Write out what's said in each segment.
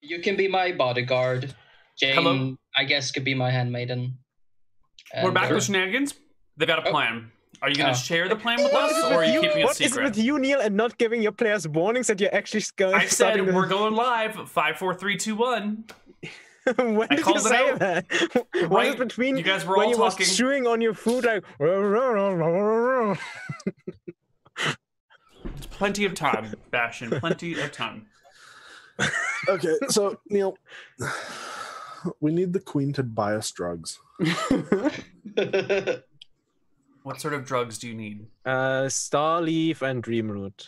You can be my bodyguard. Jane, Hello? I guess, could be my handmaiden. We're back with Shenanigans. They've got a plan. Are you going to share the plan with us, or are you keeping it What is secret? with you, Neal, and not giving your players warnings that you're actually I said we're going live. 5, 4, 3, 2, 1. When did you say that? Right? Was it between You guys were when all you talking. was chewing on your food like? Plenty of time, Bastian. Plenty of time. Okay, so Neal, we need the queen to buy us drugs. What sort of drugs do you need? Starleaf and Dreamroot.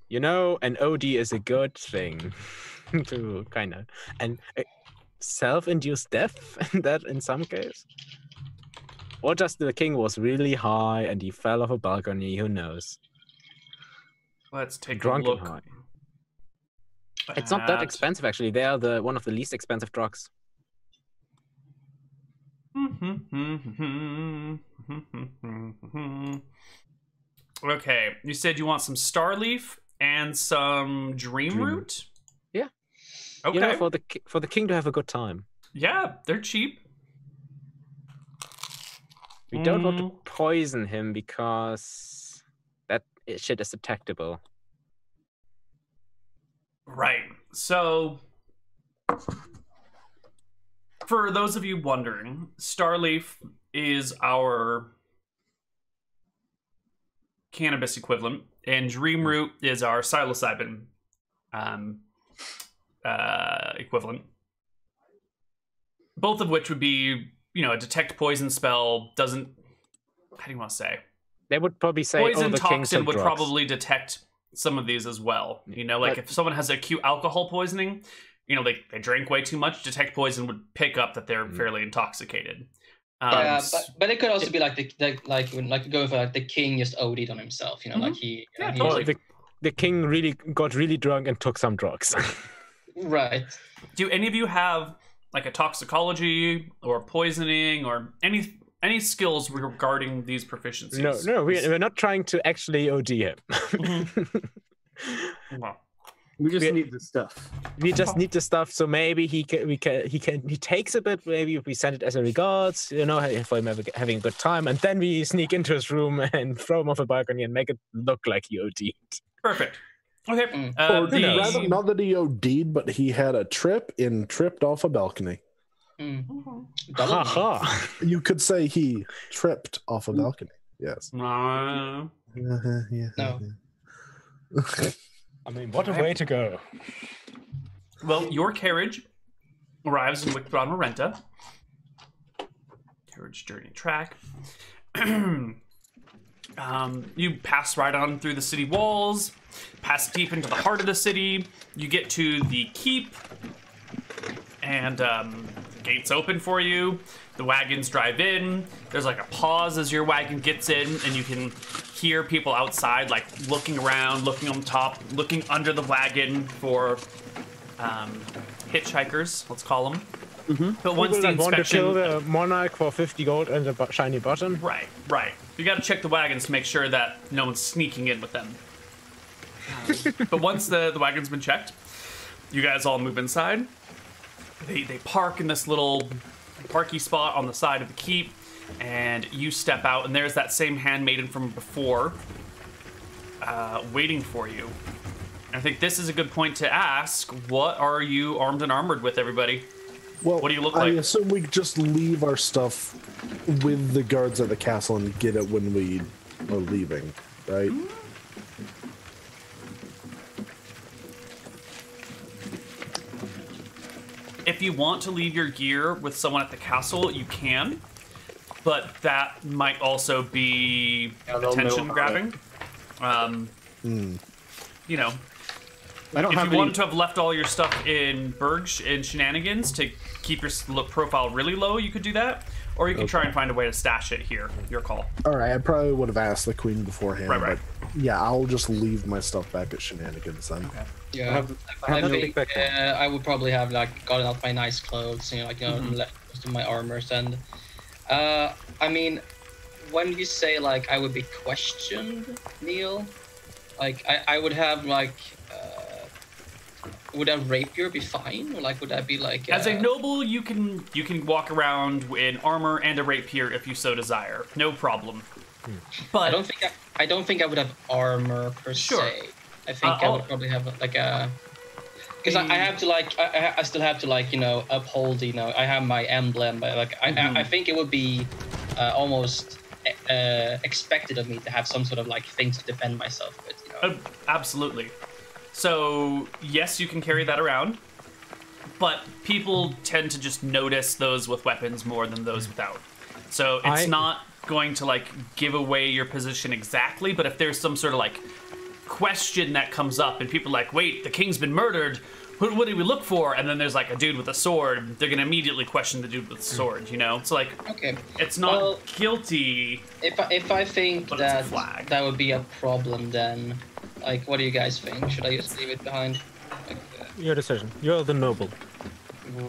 You know, an OD is a good thing to kind of and self-induced death that in some case. Or just the king was really high and he fell off a balcony. Who knows? Let's take Drunk a look. and high. It's not that expensive actually. They are one of the least expensive drugs. Okay, you said you want some Starleaf and some Dreamroot? Yeah. Okay. You know, for the king to have a good time. Yeah, they're cheap. We don't want to poison him because that shit is detectable. Right. So, for those of you wondering, Starleaf is our cannabis equivalent, and Dreamroot is our psilocybin equivalent. Both of which would be, you know, a detect poison spell doesn't. How do you want to say? They would probably say Poison the king toxin took would drugs. probably detect some of these as well. You know, like if someone has acute alcohol poisoning, you know, they drank way too much, detect poison would pick up that they're fairly intoxicated. Yeah, but it could also be like like going for like the king just OD'd on himself. You know, like he. Yeah, he totally. was, The king really got really drunk and took some drugs. right. Do any of you have like a toxicology or poisoning or any skills regarding these proficiencies? No, we're not trying to actually OD him. Well, we just need the stuff. We just need the stuff, so maybe he takes a bit. Maybe we send it as a regards, you know, for him having a good time, and then we sneak into his room and throw him off a balcony and make it look like he OD'd. perfect. Okay. Or rather, not that he OD'd, but he had a trip and tripped off a balcony. You could say he tripped off a balcony. Yes. No. I mean, what a way to go. Well, your carriage arrives in Wickbron Marenta. Carriage journey track. You pass right on through the city walls, pass deep into the heart of the city. You get to the keep, and the gates open for you. The wagons drive in. There's like a pause as your wagon gets in, and you can hear people outside like looking around, looking on top, looking under the wagon for hitchhikers, let's call them. But once the inspection, want to kill the inspection, monarch for 50 gold and a shiny button. right. You got to check the wagons to make sure that no one's sneaking in with them. But once the wagon's been checked, you guys all move inside. They park in this little parky spot on the side of the keep, and you step out, and there's that same handmaiden from before waiting for you. And I think this is a good point to ask, what are you armed and armored with, everybody? Well, What do you look I like? assume we just leave our stuff with the guards at the castle and get it when we are leaving, right? If you want to leave your gear with someone at the castle, you can, but that might also be attention grabbing. You know, I don't if have you wanted to have left all your stuff in Berg and Shenanigans to keep your profile really low, you could do that, or you could try and find a way to stash it here. Your call. All right, I probably would have asked the queen beforehand. Right. But yeah, I'll just leave my stuff back at Shenanigans then. Okay. Yeah, I have I no think big backpack. I would probably have like gotten out my nice clothes, you know, like left most of my armors, and I mean, when you say like I would be questioned, Neal, like I would have like would a rapier be fine? Or like, would that be like? As a noble, you can walk around in armor and a rapier if you so desire. No problem. But I don't think I would have armor per se. I think I would probably have like a. Because I have to like I still have to like uphold I have my emblem, but like I think it would be almost expected of me to have some sort of like thing to defend myself with. Absolutely. So yes, you can carry that around, but people tend to just notice those with weapons more than those without. So it's not going to like give away your position exactly, but if there's some sort of like question that comes up and people are like, wait, the king's been murdered, what do we look for? And then there's like a dude with a sword, they're gonna immediately question the dude with the sword, It's like, okay, it's not guilty. If I think that would be a problem, then like, what do you guys think? Should I just leave it behind? Like, Your decision. You're the noble.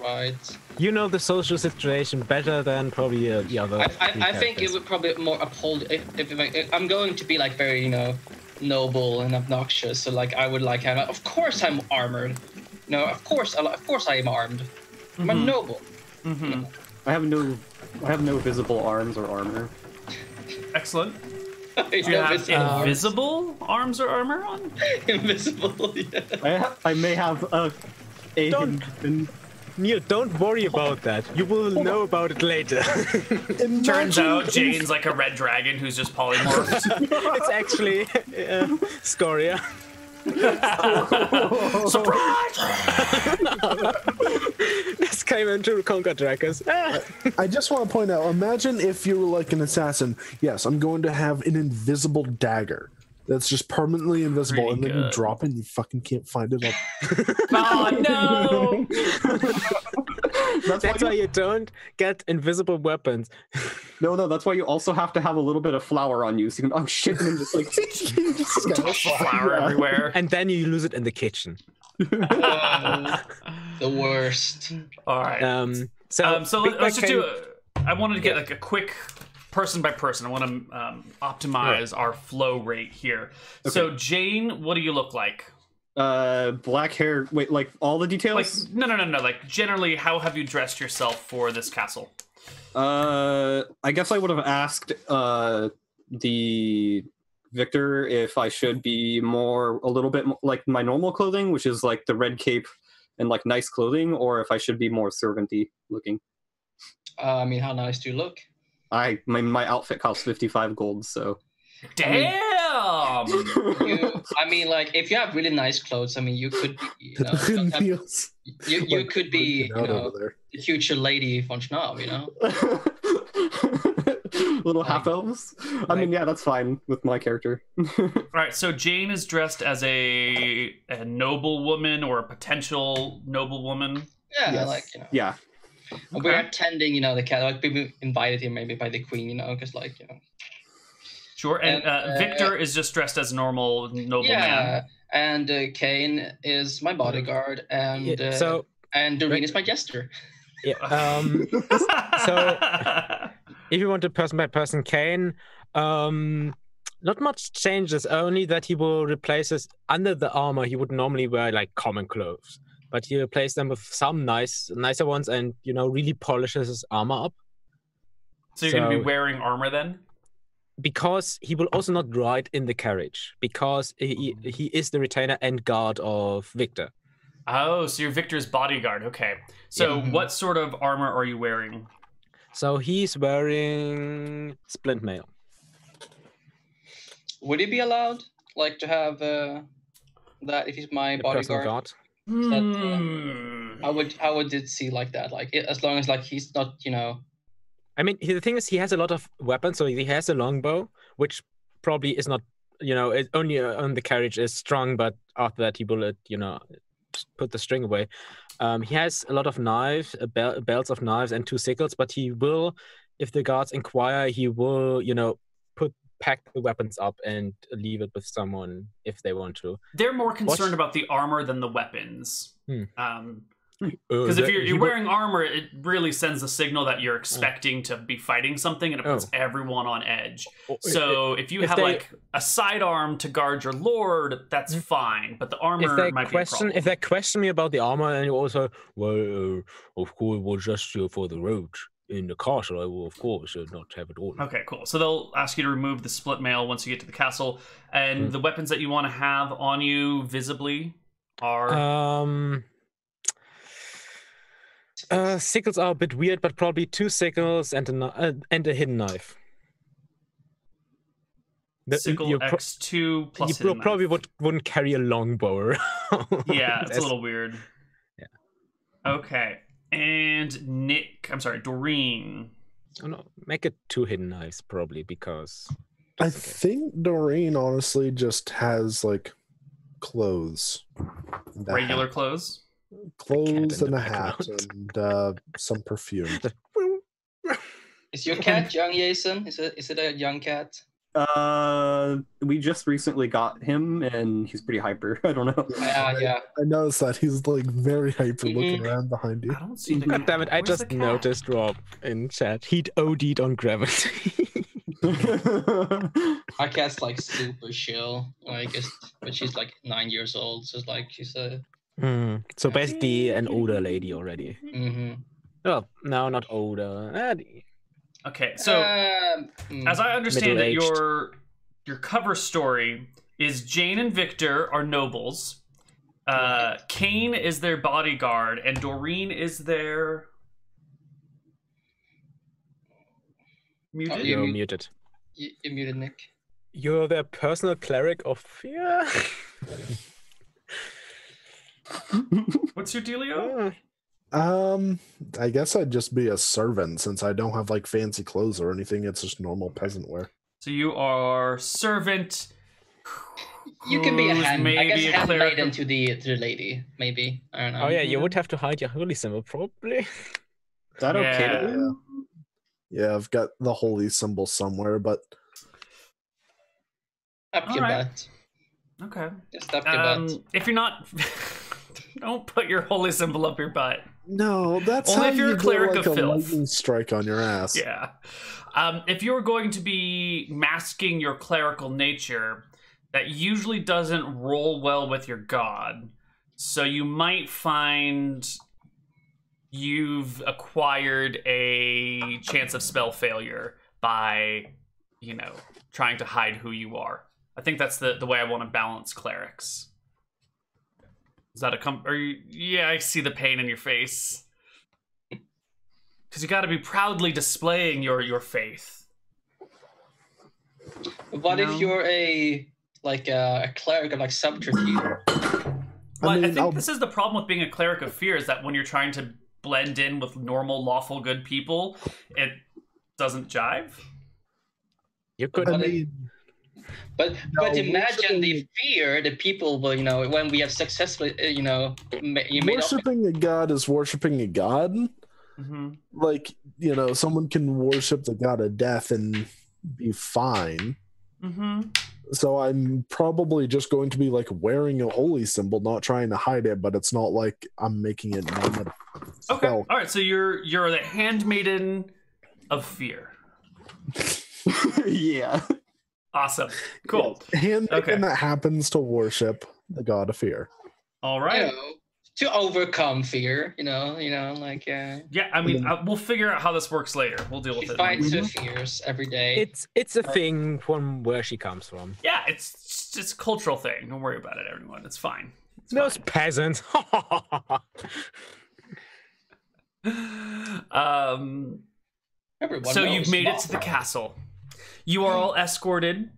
Right. You know the social situation better than probably the other. I think it would probably more uphold if I'm going to be like very noble and obnoxious. So like I would like have. Of course I'm armored. Of course I am armed. I'm a noble. I have no visible arms or armor. Excellent. Do you have invisible arms or armor on? Invisible, yeah. I may have a Neal, don't worry about that. You will know about it later. Turns out Jane's like a red dragon who's just polymorphed. It's actually Scoria. Surprise! This came into conquer dragons. I just want to point out, imagine if you were like an assassin. Yes, I'm going to have an invisible dagger that's just permanently invisible, and then you drop it and you fucking can't find it up. Oh, no! That's why you don't get invisible weapons. No, that's why you also have to have a little bit of flour on you, so you can shit and just like flour everywhere, and then you lose it in the kitchen. The worst. All right. So let's just do. I wanted to get like a quick person by person. I want to optimize our flow rate here. Okay. So Jane, what do you look like? Black hair. Wait, like all the details? Like, no. Like generally, how have you dressed yourself for this castle? I guess I would have asked the Victor if I should be a little bit like my normal clothing, which is like the red cape and like nice clothing, or if I should be more servant-y looking. I mean, how nice do you look? My outfit costs 55 gold, so. Damn! I mean, like, if you have really nice clothes, I mean, you could be, you could be, the future lady von Schnaub, Little half elves. I mean, yeah, that's fine with my character. All right, so Jane is dressed as a noble woman or a potential noble woman. Yeah, yes. like Yeah. Okay. We're attending, the cat. Like, people invited here maybe by the queen, because like Sure, and Victor is just dressed as normal noble man. And Kane is my bodyguard, and and Doreen is my jester. Yeah. So if you want to person by person Kane, not much changes. Only that he will replace us under the armor. He would normally wear like common clothes, but he replaces them with some nicer ones, and really polishes his armor up. So you're gonna be wearing armor then? Because he will also not ride in the carriage, because he is the retainer and guard of Victor. Oh, so you're Victor's bodyguard. Okay. So what sort of armor are you wearing? So he's wearing splint mail. Would he be allowed, like, to have that if he's my bodyguard? How would it see like that? Like, as long as like he's not, I mean, the thing is, he has a lot of weapons. So he has a longbow, which probably is not, it only on the carriage is strong, but after that he will, put the string away. He has a lot of knives, belts of knives, and 2 sickles. But he will, if the guards inquire, he will, pack the weapons up and leave it with someone if they want to. They're more concerned about the armor than the weapons. Because if you're wearing armor, it really sends a signal that you're expecting to be fighting something, and it puts everyone on edge. So if you have like a sidearm to guard your lord, that's fine. But the armor might be a problem. If they question me about the armor, and you also, well, of course, we'll just for the road in the castle, I will, of course, not have it all. Okay, cool. So they'll ask you to remove the split mail once you get to the castle, and the weapons that you want to have on you visibly are. Sickles are a bit weird, but probably 2 sickles and a hidden knife. Sickle X2 plus hidden You probably knife. wouldn't carry a longbow around. Yeah, it's a little weird. Yeah. Okay. And Doreen. Oh no, make it 2 hidden knives probably, because I think Doreen honestly just has like clothes. Regular clothes? Clothes and a hat and some perfume. Is your cat young, Jason? Is it a young cat? We just recently got him, and he's pretty hyper. I don't know. Yeah. I noticed that he's like very hyper looking around behind you. I don't see the God damn it! I just noticed Rob in chat. He'd OD'd on gravity. My cat's like super chill, but she's like 9 years old, so it's like she's a. So basically, an older lady already. Mm-hmm. Well, no, not older. Okay, so as I understand it, your cover story is Jane and Victor are nobles. Kane is their bodyguard, and Doreen is their muted. Oh, You're muted. You're muted, Nick. You're their personal cleric of fear. What's your dealio? I guess I'd just be a servant since I don't have like fancy clothes or anything. It's just normal peasant wear. So you are servant. You can be a handmaiden to the lady, maybe. I don't know. Oh yeah, you would have to hide your holy symbol, probably. Is that okay? Yeah, I've got the holy symbol somewhere, but up your butt. Okay. Just up your butt. If you're not, don't put your holy symbol up your butt. No, that's only how if you're you a cleric get, like, of a filth. lightning strike on your ass. Yeah. If you're going to be masking your clerical nature, that usually doesn't roll well with your god. So you might find you've acquired a chance of spell failure by, trying to hide who you are. I think that's the way I want to balance clerics. Is that yeah, I see the pain in your face. Because you got to be proudly displaying your faith. What if you're a cleric of like subterfuge? Well, I think this is the problem with being a cleric of fear, is that when you're trying to blend in with normal, lawful, good people, it doesn't jive. You could. But imagine the fear that people will, when we have successfully, worshipping a god is worshipping a god. Mm-hmm. Like, someone can worship the god of death and be fine. Mm-hmm. So I'm probably just going to be like wearing a holy symbol, not trying to hide it, but it's not like I'm making it known. Okay. All right. So you're the handmaiden of fear. Yeah. Awesome. Cool. Handmaiden that happens to worship the god of fear. All right. To overcome fear, Yeah, I mean, we'll figure out how this works later. We'll deal with it. She fights her fears every day. It's a thing from where she comes from. Yeah, it's a cultural thing. Don't worry about it, everyone. It's fine. Those peasants. So you've made it to the castle. You are all escorted.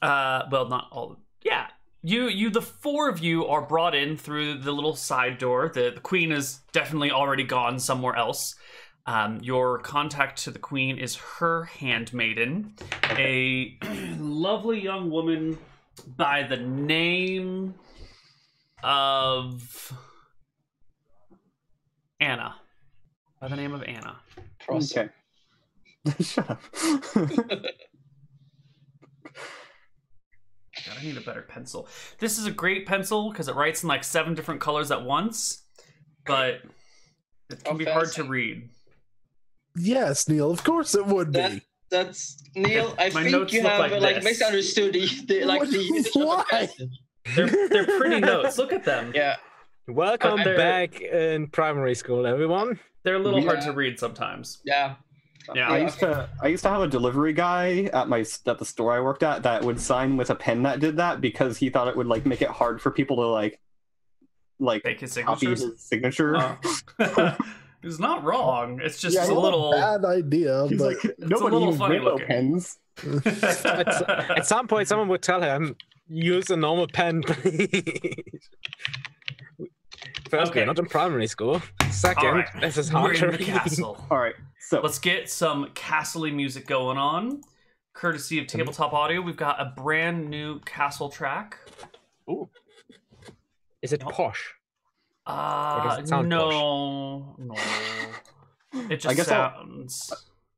Well, not all. Yeah. The 4 of you are brought in through the little side door. The queen is definitely already gone somewhere else. Your contact to the queen is her handmaiden, a lovely young woman by the name of Anna. By the name of Anna. Okay. Shut up. God, I need a better pencil. This is a great pencil because it writes in like 7 different colors at once. but it can be hard to read. Yes, Neal. Of course it would be. That's Neal. I My think notes you look have like this. misunderstood Why? They're pretty notes. Look at them. Yeah. Welcome back in primary school, everyone. They're a little hard to read sometimes. Yeah. Yeah. I used to have a delivery guy at the store I worked at that would sign with a pen that did that because he thought it would like make it hard for people to like Fake his copy his signature. It's not wrong. It's just Yeah, a little bad idea. He's But like, nobody uses funny rainbow looking. pens. At some point, someone would tell him, use a normal pen, please. First, we're not in primary school. Second, this is hard to we're in the read. castle. All right, so Let's get some castle-y music going on. Courtesy of Tabletop Audio, we've got a brand new castle track. Ooh. Is it posh? No. It just sounds...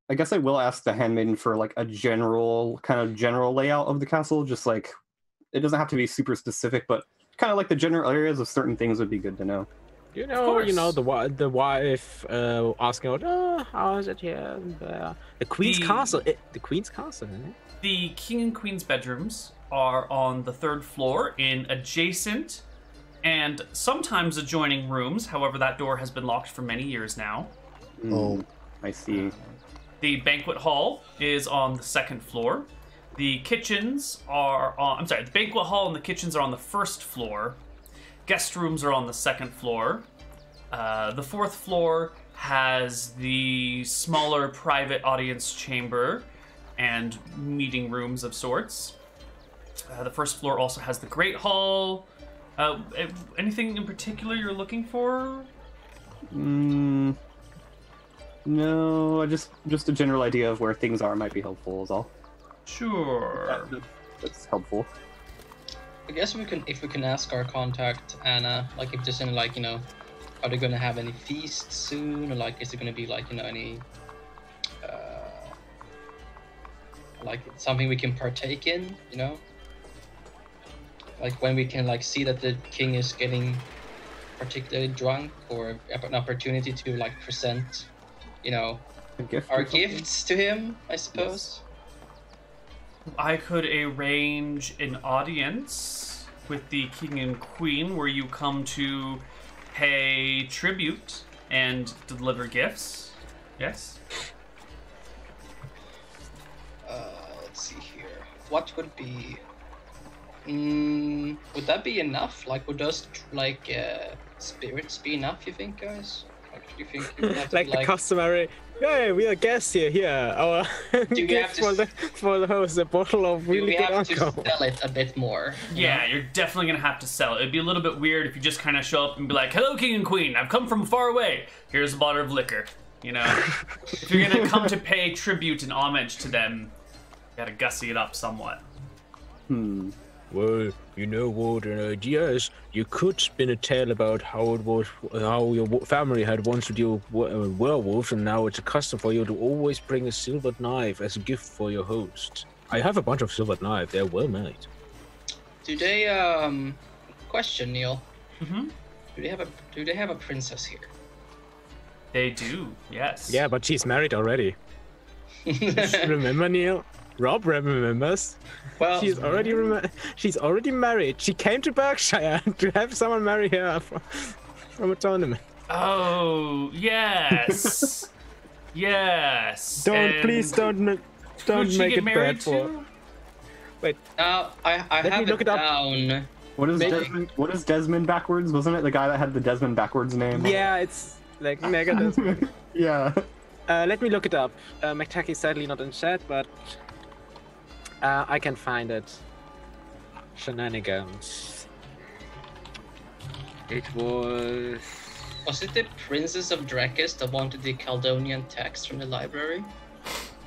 I guess I will ask the handmaiden for like a general layout of the castle. Just like it doesn't have to be super specific, but kind of like the general areas of certain things would be good to know. You know, the wife asking out, oh, how is it here? And, the Queen's castle. The Queen's castle, isn't it? The king and queen's bedrooms are on the 3rd floor in adjacent and sometimes adjoining rooms. However, that door has been locked for many years now. Oh, I see. The banquet hall is on the 2nd floor. The kitchens are on... the banquet hall and the kitchens are on the 1st floor. Guest rooms are on the 2nd floor. The 4th floor has the smaller private audience chamber and meeting rooms of sorts. The 1st floor also has the Great Hall. Anything in particular you're looking for? No, just a general idea of where things are might be helpful is all. Sure. That's helpful. I guess if we can ask our contact Anna, like if there's any are they gonna have any feasts soon, or like is there gonna be any like something we can partake in, like when we can see that the king is getting particularly drunk, or an opportunity to present our gifts to him, I suppose. Yes. I could arrange an audience with the king and queen where you come to pay tribute and deliver gifts. Yes? Let's see here. What would be... would that be enough? Would those, spirits be enough, you think, guys? Do you think you would have to the customary, hey, we are guests here. Our gift for the host, a bottle of really good alcohol. To sell it a bit more. Yeah, you're definitely gonna have to sell it. It'd be a little bit weird if you just kind of show up and be like, hello, king and queen, I've come from far away. Here's a bottle of liquor. If you're gonna come to pay tribute and homage to them, you gotta gussy it up somewhat. Well, you know what an idea is? You could spin a tale about how your family had once to deal with werewolves, and now it's a custom for you to always bring a silvered knife as a gift for your host. I have a bunch of silvered knives. They're well made. Do they question, Neal? Mm-hmm. Do they have a princess here? They do, yes. Yeah, but she's married already. Remember, Neal? Rob remembers. Well, she's already married. She came to Berkshire to have someone marry her from a tournament. Oh, yes. Yes. Please don't make it bad for her. Wait. I have look it up. Down. What is Desmond backwards? Wasn't it the guy that had the Desmond backwards name? Yeah, it's like Mega Desmond. Yeah. Let me look it up. McTacky is sadly not in chat, but I can find it. Shenanigans. It was... Was it the Princess of Drakis that wanted the Caledonian text from the library?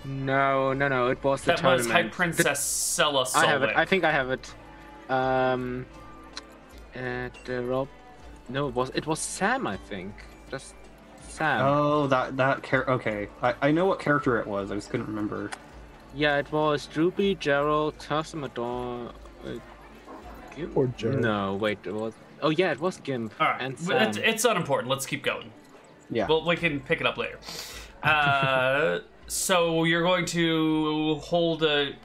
No. It was the tournament. That was High Princess Sella Solvik. I have it. I think I have it. Rob. No, it was Sam. I think. Just Sam. Oh, that character. Okay, I know what character it was. I just couldn't remember. Yeah, it was Droopy, Gerald, Tassamador. Or Gerald. No, wait, it was. Oh yeah, it was Gimp. All right, And Sam. it's unimportant. Let's keep going. Yeah. Well, we can pick it up later. So you're going to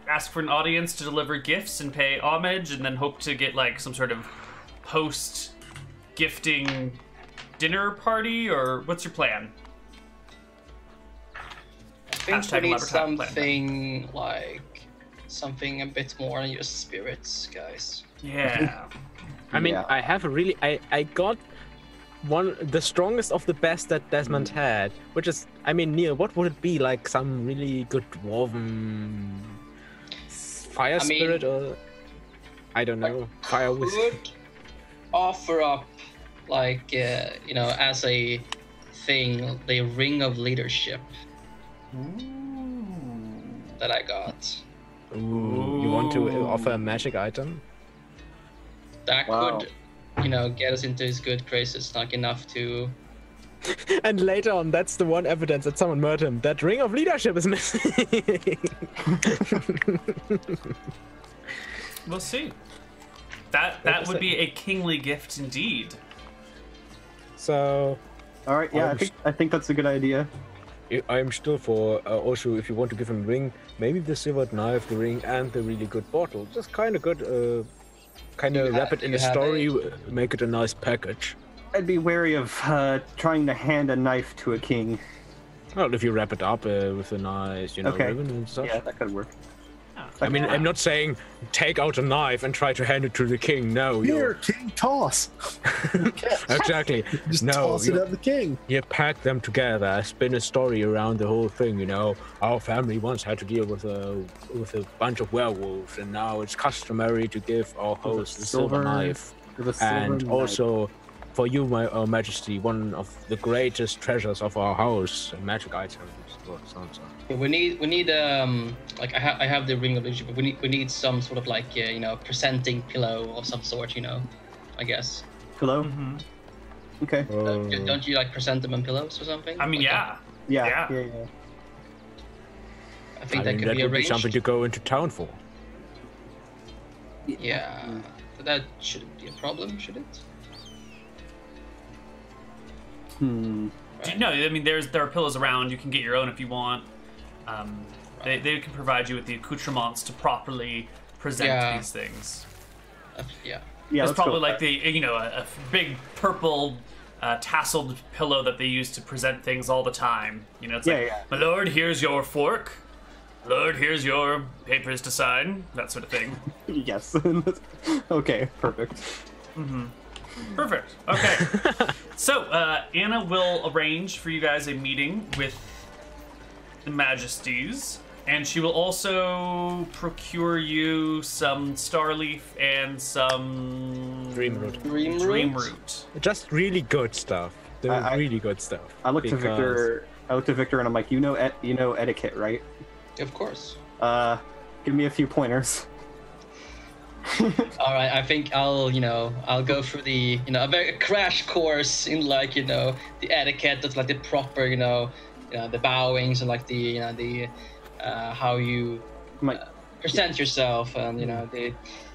ask for an audience to deliver gifts and pay homage, and then hope to get like some sort of post-gifting dinner party, or what's your plan? I think we need something a bit more than just spirits, guys. Yeah. I mean, I have a really, I got the strongest of the best that Desmond had, which is, I mean, Neal, what would it be? Like some really good dwarven fire spirit, or I don't know, fire with. Would offer up, like as a thing, the ring of leadership that I got. Ooh, you want to offer a magic item? That could, get us into his good graces, like enough to. And later on, that's the one evidence that someone murdered him. That ring of leadership is missing. We'll see. That would be a kingly gift indeed. So. All right. Yeah, I think that's a good idea. I'm still for also, if you want to give him a ring, maybe the silvered knife, the ring, and the really good bottle. Just kind of good. Kind of wrap it in a story, make it a nice package. I'd be wary of trying to hand a knife to a king. Well, if you wrap it up with a nice, ribbon and stuff. Yeah, that could work. I mean, I'm not saying take out a knife and try to hand it to the king. No, here, king, toss. Exactly. Just toss it at the king. You pack them together, spin a story around the whole thing. Our family once had to deal with a bunch of werewolves, and now it's customary to give our host the silver knife. And also, for you, my Majesty, one of the greatest treasures of our house, magic items. We need I have the ring of leadership, but we need some sort of presenting pillow of some sort, I guess. Pillow? Mm-hmm. Okay. Don't you present them on pillows or something? I mean, yeah. Yeah. I think that could be arranged. Be something to go into town for. Yeah, that shouldn't be a problem, should it? No, I mean, there are pillows around. You can get your own if you want. They can provide you with the accoutrements to properly present these things. Yeah. It's probably like a big purple tasseled pillow that they use to present things all the time. It's my lord, here's your fork. Lord, here's your papers to sign. That sort of thing. Yes. Okay, perfect. Mm-hmm. Perfect. Okay. So, Anna will arrange for you guys a meeting with the Majesties, and she will also procure you some Starleaf and some Dream Root. Dream Root. Just really good stuff. They're really good stuff. I looked to Victor, and I'm like, you know etiquette, right? Of course. Give me a few pointers. All right, I think I'll go through the, a crash course in the etiquette that's the proper, the bowings and the how you present yourself and the.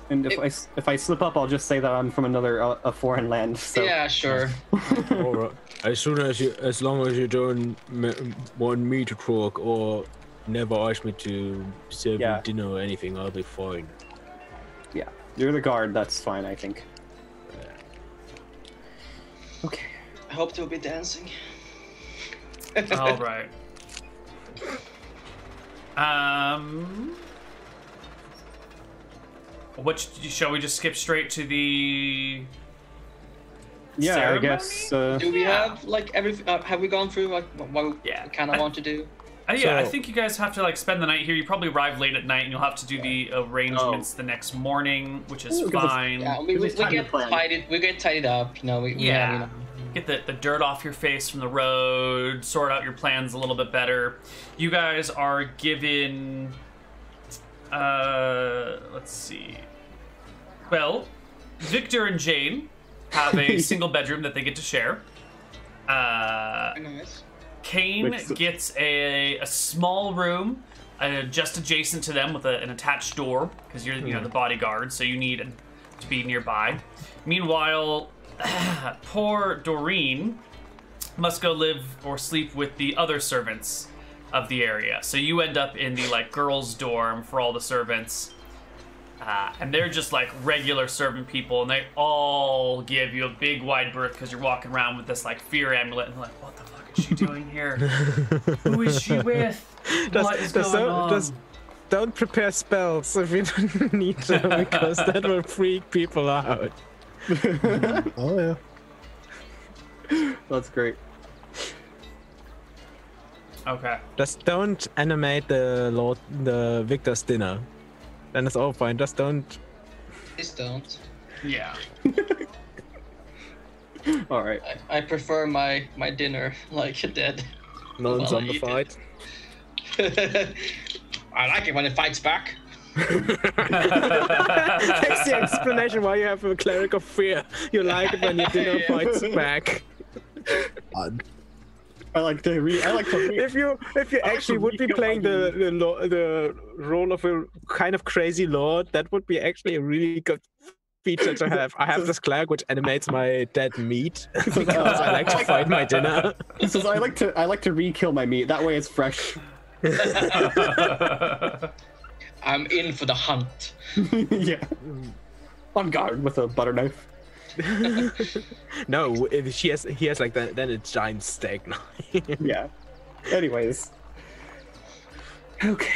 And if I slip up, I'll just say that I'm from a foreign land. So. Yeah, sure. All right. As long as you don't want me to talk or never ask me to serve you dinner or anything, I'll be fine. Yeah, you're the guard. That's fine, I think. Okay. I hope they'll be dancing. All right. Shall we just skip straight to the? Yeah, ceremony? I guess. Do we have everything? Have we gone through what we kind of want to do? I think you guys have to spend the night here. You probably arrive late at night, and you'll have to do the arrangements the next morning, which is fine. Yeah, we get tidied up. Get the dirt off your face from the road. Sort out your plans a little bit better. You guys are given. Let's see. Well, Victor and Jane have a single bedroom that they get to share. Nice. Kane gets a small room just adjacent to them with an attached door because you're the bodyguard, so you need to be nearby. Meanwhile, poor Doreen must go live or sleep with the other servants of the area. So you end up in the like girls' dorm for all the servants. And they're just like regular servant people, and they all give you a big wide berth because you're walking around with this like fear amulet, and they're like, what the fuck is she doing here? Who is she with? What is going on? Don't prepare spells if you don't need to, because that will freak people out. Oh yeah. That's great. Okay. Just don't animate the Victor's dinner. Then it's all fine. Just don't. Please don't. Yeah. All right. I prefer my dinner like dead. No one's on the fight. I like it when it fights back. That's the explanation why you have a cleric of fear. You like it when your dinner fights back. I like to read. If you actually would be playing the role of a kind of crazy lord, that would be actually a really good feature to have. I have this cleric which animates my dead meat because I like to fight my dinner. This is I like to re-kill my meat. That way it's fresh. I'm in for the hunt. Yeah. On guard with a butter knife. No, if he has like that, then a giant steak knife. Yeah. Anyways. Okay.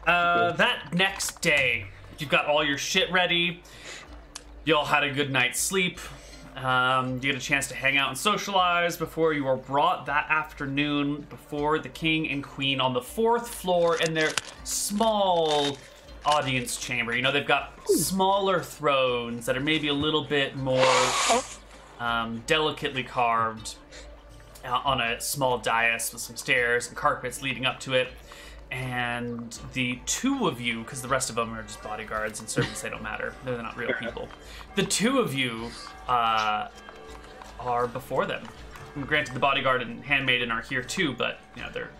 That next day, you've got all your shit ready. You all had a good night's sleep. You get a chance to hang out and socialize before you are brought that afternoon before the king and queen on the 4th floor in their small audience chamber. You know, they've got smaller thrones that are maybe a little bit more delicately carved on a small dais with some stairs and carpets leading up to it. And the two of you, because the rest of them are just bodyguards and servants, they don't matter. They're not real people. The two of you are before them. And granted, the bodyguard and handmaiden are here too, but you know they're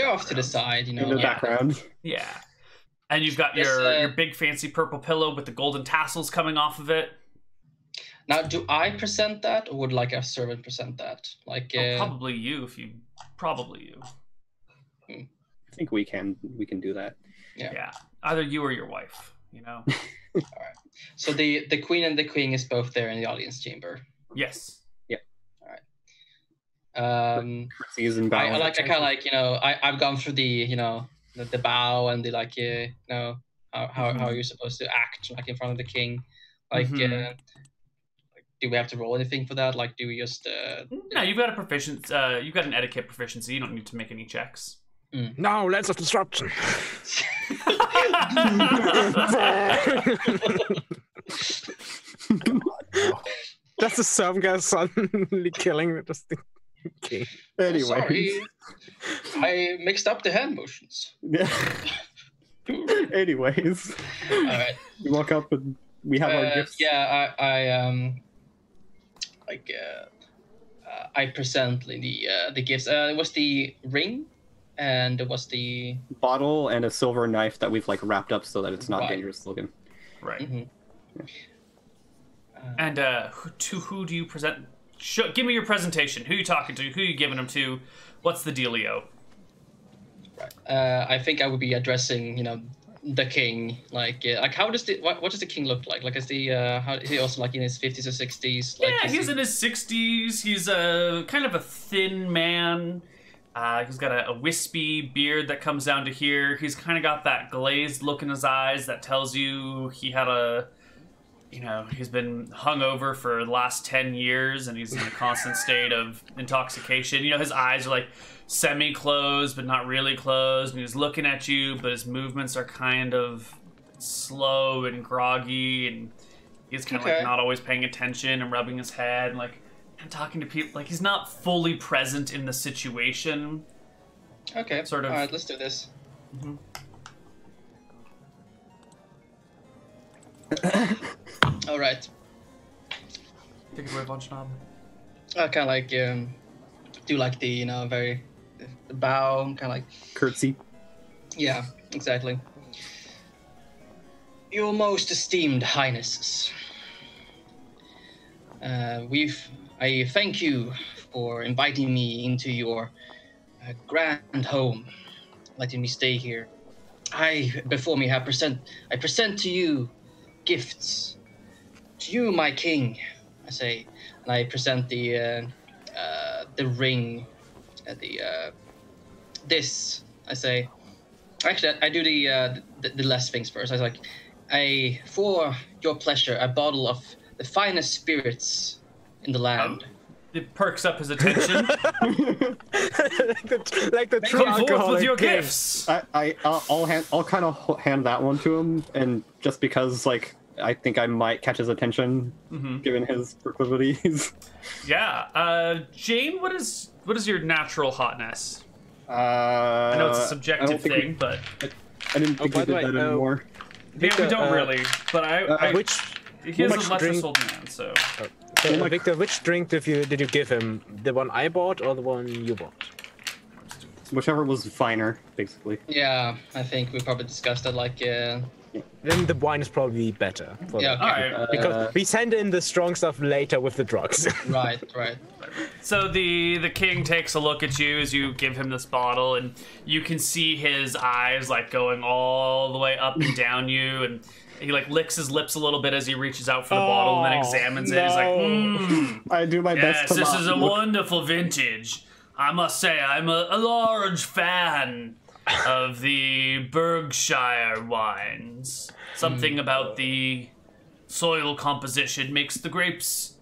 off to the side. You know, in the background. Yeah. And you've got your big fancy purple pillow with the golden tassels coming off of it. Now, do I present that, or would like a servant present that? Like probably you. I think we can do that. Yeah. Either you or your wife. You know. All right. So the queen and the king is both there in the audience chamber. Yes. Yeah. All right. I kind of like, you know, I've gone through the the bow and the like how you're supposed to act like in front of the king, like. Do we have to roll anything for that? Like, do we just? No, you've got a proficiency. You've got an etiquette proficiency. You don't need to make any checks. No, Lens of Disruption. That's the some guy suddenly killing the king. Anyway, sorry, I mixed up the hand motions. Yeah. Anyways, all right. We walk up and we have our gifts. Yeah, I present the gifts. It was the ring, and it was the bottle and a silver knife that we've like wrapped up so that it's not dangerous looking. Right. Mm-hmm. And to who do you present? Give me your presentation. Who are you talking to? Who are you giving them to? What's the dealio? Right. I think I would be addressing, the king. Like how does what does the king look like? Like, is he also like in his 50s or 60s? Like, yeah, he's in his 60s. He's a kind of a thin man. He's got a wispy beard that comes down to here. He's kind of got that glazed look in his eyes that tells you he had he's been hungover for the last 10 years and he's in a constant state of intoxication. His eyes are like semi-closed but not really closed, and he's looking at you, but his movements are kind of slow and groggy, and he's kind of like not always paying attention and rubbing his head and like talking to people. Like, he's not fully present in the situation. Okay. Sort of. All right, let's do this. Mm-hmm. All right. Take it away, Von Schnaub. I kind of like do like the very the bow, kind of like curtsy. Yeah, exactly. Your most esteemed highnesses. I thank you for inviting me into your grand home, letting me stay here. Before me, I present to you gifts. To you, my king, I say, and I present the ring, this, I say. Actually, I do the less things first. I was like, for your pleasure, a bottle of the finest spirits in the land. It perks up his attention. like the true Come forth with alcoholic your king. gifts. I'll kind of hand that one to him, and just because like I think I might catch his attention, given his proclivities. Yeah. Jane, what is your natural hotness? I know it's a subjective thing, but I didn't think we did that anymore. Victor, yeah, we don't really. But he is a lesser drink? souled man, so. So, Victor, which drink did you give him? The one I bought or the one you bought? Whichever was finer, basically. Yeah, I think we probably discussed that. Then the wine is probably better. Yeah, okay. All right. Because we send in the strong stuff later with the drugs. Right. So the king takes a look at you as you give him this bottle, and you can see his eyes like going all the way up and down you, and he like licks his lips a little bit as he reaches out for the bottle and then examines it. He's like, I do my best to this is a wonderful vintage. I must say, I'm a large fan of the Berkshire wines. Something about the soil composition makes the grapes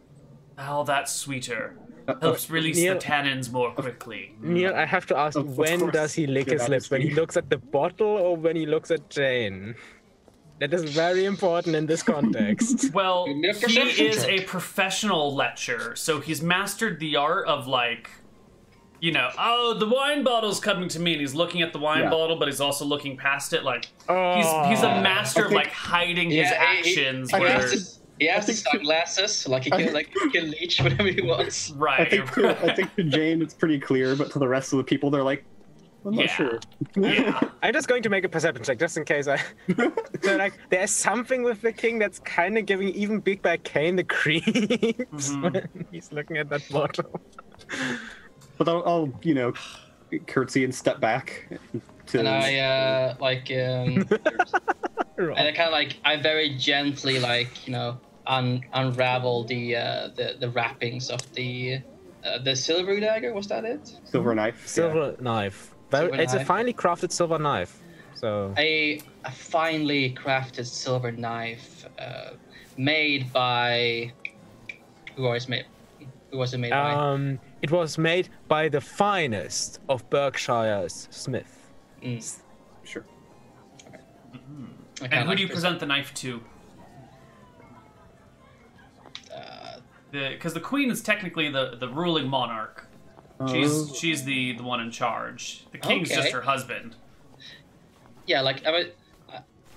all that sweeter. Helps release Neal, the tannins more quickly. Neal, I have to ask, when does he lick his lips? When he looks at the bottle or when he looks at Jane? That is very important in this context. Well, he is a professional lecher, so he's mastered the art of like, the wine bottle's coming to me, and he's looking at the wine bottle, but he's also looking past it. Like he's a master of like hiding his actions. He has the sunglasses, like he can leech whatever he wants. Right. I think to Jane it's pretty clear, but to the rest of the people, they're like, I'm not sure. Yeah. I'm just going to make a perception check just in case So like, there's something with the king that's kind of giving even Big Bad Kane the creeps when he's looking at that bottle. But I'll curtsy and step back. And I and I kind of I very gently unravel the wrappings of the silver dagger. Was that it? Silver knife. Silver knife. It's a finely crafted silver knife. So a finely crafted silver knife, made by who was it made by? It was made by the finest of Berkshire's smith. Sure. Okay. And who do you present the knife to? Because the queen is technically the ruling monarch. She's the one in charge. The king's just her husband. Yeah,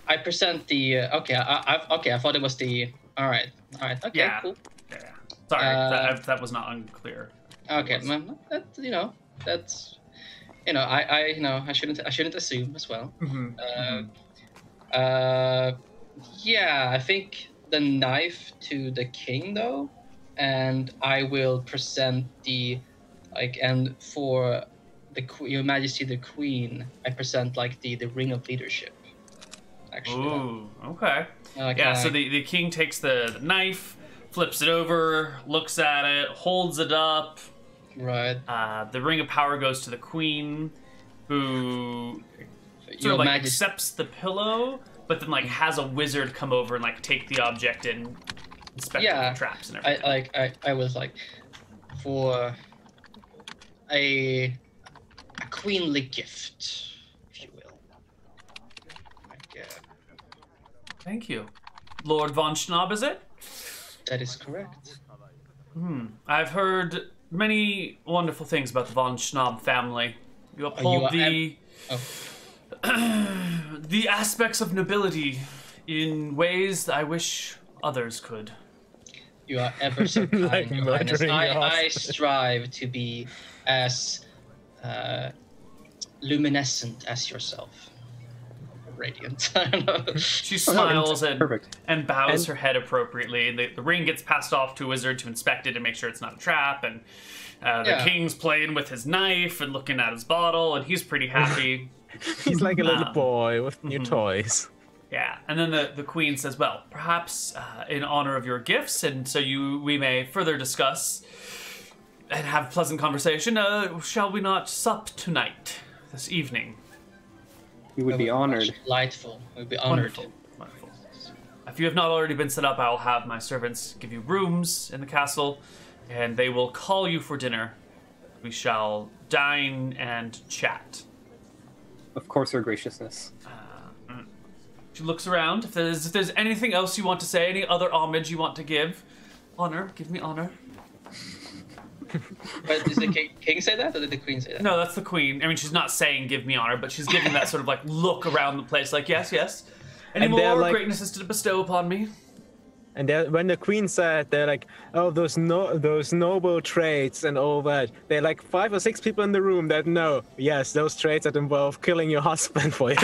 I present the I thought it was the all right. Okay, yeah. cool. Yeah. Sorry, that was not unclear. Okay, that's I shouldn't assume as well. Yeah, I think the knife to the king though, and I will present the and for Your Majesty the Queen, I present the ring of leadership. Actually. Ooh, okay. So the king takes the knife, flips it over, looks at it, holds it up. Right. The ring of power goes to the queen, who sort of accepts the pillow, but then has a wizard come over and take the object and inspect the traps and everything. I was for a queenly gift, if you will. Thank you. Lord von Schnaub, is it? That is correct. I've heard many wonderful things about the von Schnaub family. You uphold the aspects of nobility in ways that I wish others could. You are ever so kind, Your Highness. I strive to be as luminescent as yourself. radiant. I don't know. She smiles and bows her head appropriately. The ring gets passed off to a wizard to inspect it and make sure it's not a trap. And the king's playing with his knife and looking at his bottle, and he's pretty happy. He's like a little boy with new toys. Yeah, and then the queen says, well, perhaps in honor of your gifts, and so we may further discuss and have pleasant conversation, shall we not sup tonight, this evening? We would be honored. Delightful. We'd be honored. Wonderful. If you have not already been set up, I'll have my servants give you rooms in the castle, and they will call you for dinner. We shall dine and chat. Of course, your graciousness. She looks around. If there's anything else you want to say, any other homage you want to give, honor, give me honor. But does the king say that, or did the queen say that? No, that's the queen. I mean, she's not saying give me honor, but she's giving that sort of like look around the place, like yes. Any more greatnesses to bestow upon me? And when the queen said, they're like, oh, those noble traits and all that. They're like 5 or 6 people in the room that know, yes, those traits that involve killing your husband for you.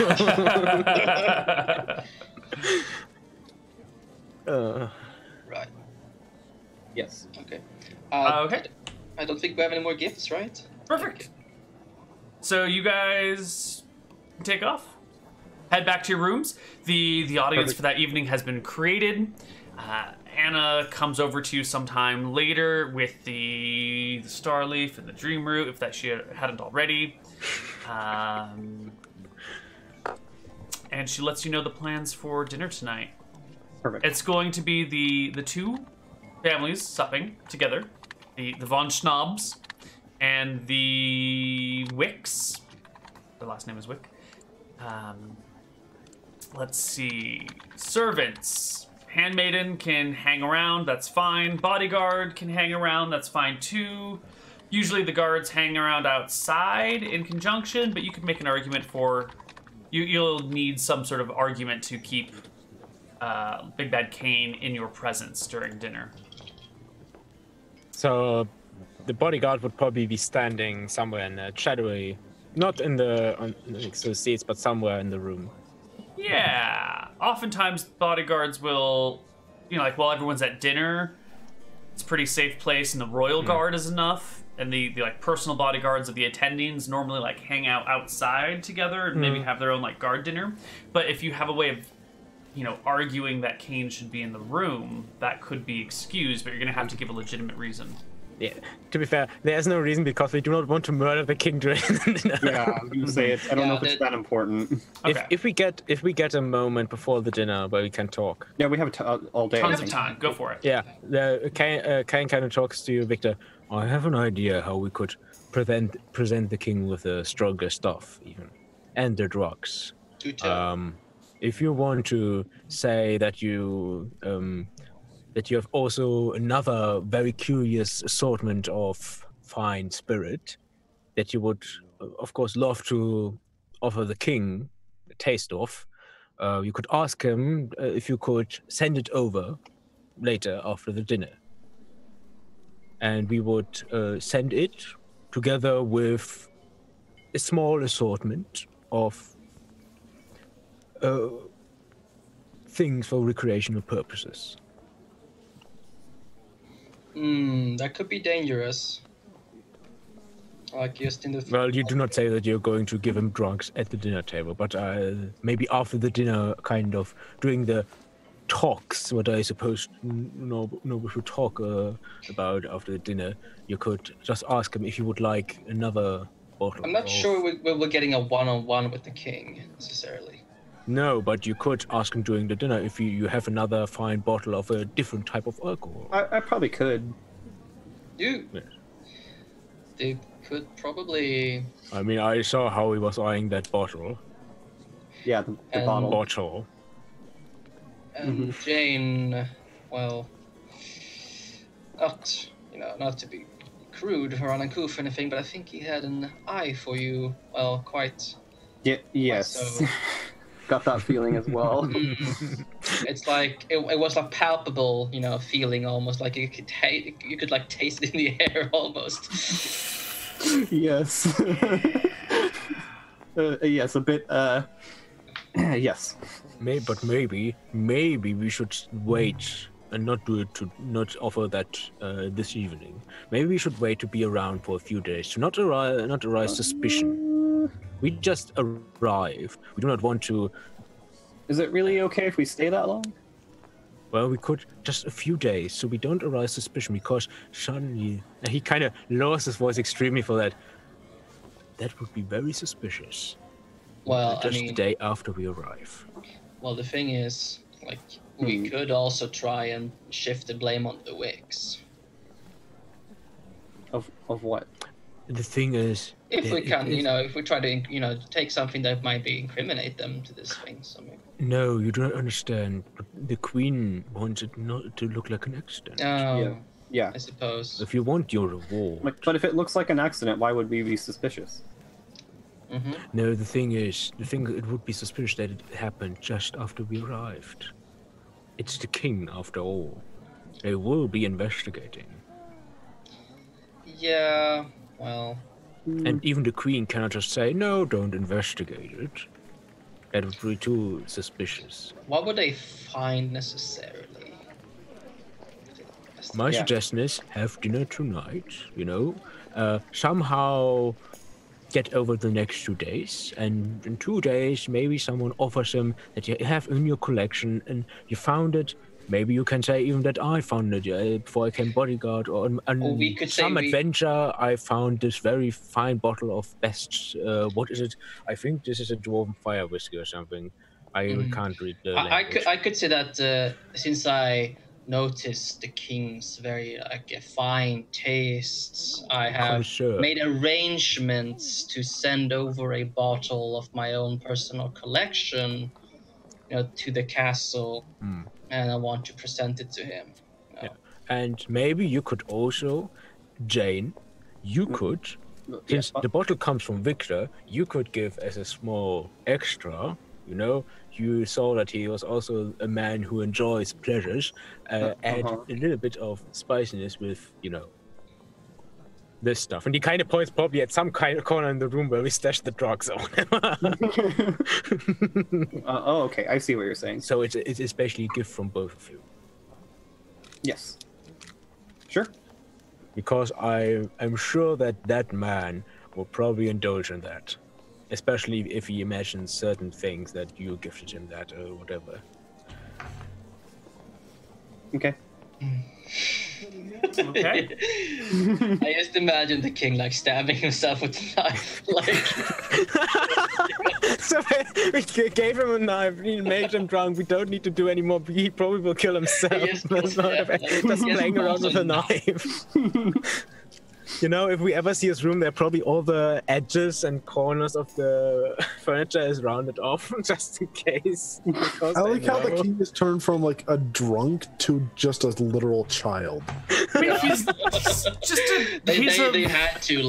Right. Yes. Okay. Okay. I don't think we have any more gifts, right? Perfect. So you guys take off, head back to your rooms. The audience for that evening has been created. Anna comes over to you sometime later with the star leaf and the dream root, if that she hadn't already. And she lets you know the plans for dinner tonight. Perfect. It's going to be the 2 families supping together. The Von Schnabs and the Wicks. Their last name is Wick. Let's see. Servants. Handmaiden can hang around, that's fine. Bodyguard can hang around, that's fine too. Usually the guards hang around outside in conjunction, but you could make an argument for... You'll need some sort of argument to keep Big Bad Kane in your presence during dinner. So the bodyguard would probably be standing somewhere in the shadowy, not in next to the seats, but somewhere in the room. Yeah. Oftentimes bodyguards will, like while everyone's at dinner, it's a pretty safe place, and the royal guard is enough. And the like personal bodyguards of the attendings normally like hang out outside together and maybe have their own like guard dinner. But if you have a way of, arguing that Kane should be in the room, that could be excused, but you're gonna have to give a legitimate reason. Yeah, to be fair, there's no reason because we do not want to murder the king during dinner. Yeah, I was gonna say it. I don't know if it's that important. Okay. If we get a moment before the dinner where we can talk. Yeah, we have all day. Tons of time. Go for it. Yeah, Kane kind of talks to you, Victor. I have an idea how we could present the king with the stronger stuff, even, and the drugs. If you want to say that you have also another very curious assortment of fine spirit that you would, of course, love to offer the king a taste of, you could ask him if you could send it over later after the dinner. And we would send it together with a small assortment of things for recreational purposes. That could be dangerous. Like just in the... Well, you do not say that you're going to give him drugs at the dinner table, but maybe after the dinner, kind of during the talks, what I suppose we should talk about after the dinner, you could just ask him if he would like another bottle. I'm not sure we're getting a one-on-one with the king, necessarily. No, but you could ask him during the dinner if you have another fine bottle of a different type of alcohol. I probably could. Yes. They could probably... I mean, I saw how he was eyeing that bottle. Yeah, the bottle. Bottle. And Jane, well, not to be crude or uncouth or anything, but I think he had an eye for you, well, quite... Yes. So. Got that feeling as well. It's like it was a palpable, feeling, almost like you could taste it in the air almost. Yes. Yes, a bit Yes. Maybe we should wait and not do it not offer that this evening. Maybe we should wait to be around for a few days to not arise suspicion. We just arrived. We do not want to. Is it really okay if we stay that long? Well, we could just a few days, so we don't arouse suspicion. Because suddenly he kind of lowers his voice extremely for that. That would be very suspicious. Well, just the day after we arrive. Well, the thing is, like, we could also try and shift the blame on the Wicks. Of what? The thing is, if we can, if we try to, take something that might incriminate them to this thing. No, you don't understand. The Queen wants it not to look like an accident. Oh, yeah. I suppose. If you want your reward. But if it looks like an accident, why would we be suspicious? Mm-hmm. No, the thing it would be suspicious that it happened just after we arrived. It's the king, after all. They will be investigating. Yeah, well... And even the queen cannot just say, no, don't investigate it. That would be too suspicious. What would they find necessarily? My suggestion is, have dinner tonight, somehow get over the next 2 days, and in 2 days maybe someone offers him that you have in your collection and you found it. Maybe you can say even that I found it before I came bodyguard, or some adventure I found this very fine bottle of best, what is it? I think this is a dwarven fire whiskey or something. I can't read the language. I could say that since I noticed the king's very fine tastes, I have made arrangements to send over a bottle of my own personal collection, to the castle. And I want to present it to him. Yeah. And maybe you could also, Jane, since the bottle comes from Victor, you could give as a small extra, you saw that he was also a man who enjoys pleasures, add a little bit of spiciness with, this stuff. And he kind of points probably at some kind of corner in the room where we stashed the drugs on. Okay, I see what you're saying. So it's basically a gift from both of you. Yes. Sure. Because I'm sure that man will probably indulge in that. Especially if he imagines certain things that you gifted him that or whatever. Okay. I just imagine the king stabbing himself with a knife. So we gave him a knife, we made him drunk, we don't need to do any more, he probably will kill himself. Just playing around with a knife. If we ever see his room, there probably all the edges and corners of the furniture is rounded off, just in case. I like how the king has turned from a drunk to just a literal child. I mean, he's just they had to,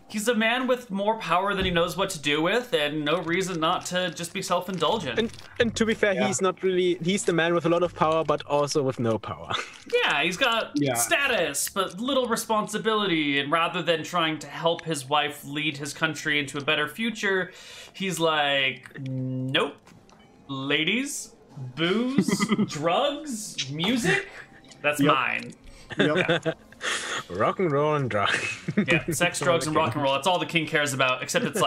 He's a man with more power than he knows what to do with, and no reason not to just be self-indulgent. And to be fair, he's the man with a lot of power, but also with no power. Yeah, he's got status, but little responsibility, and rather than trying to help his wife lead his country into a better future, he's like, nope, ladies, booze, drugs, music, that's mine. Yep. Rock and roll and drugs. Yeah, sex, drugs, and rock and roll. That's all the king cares about, except it's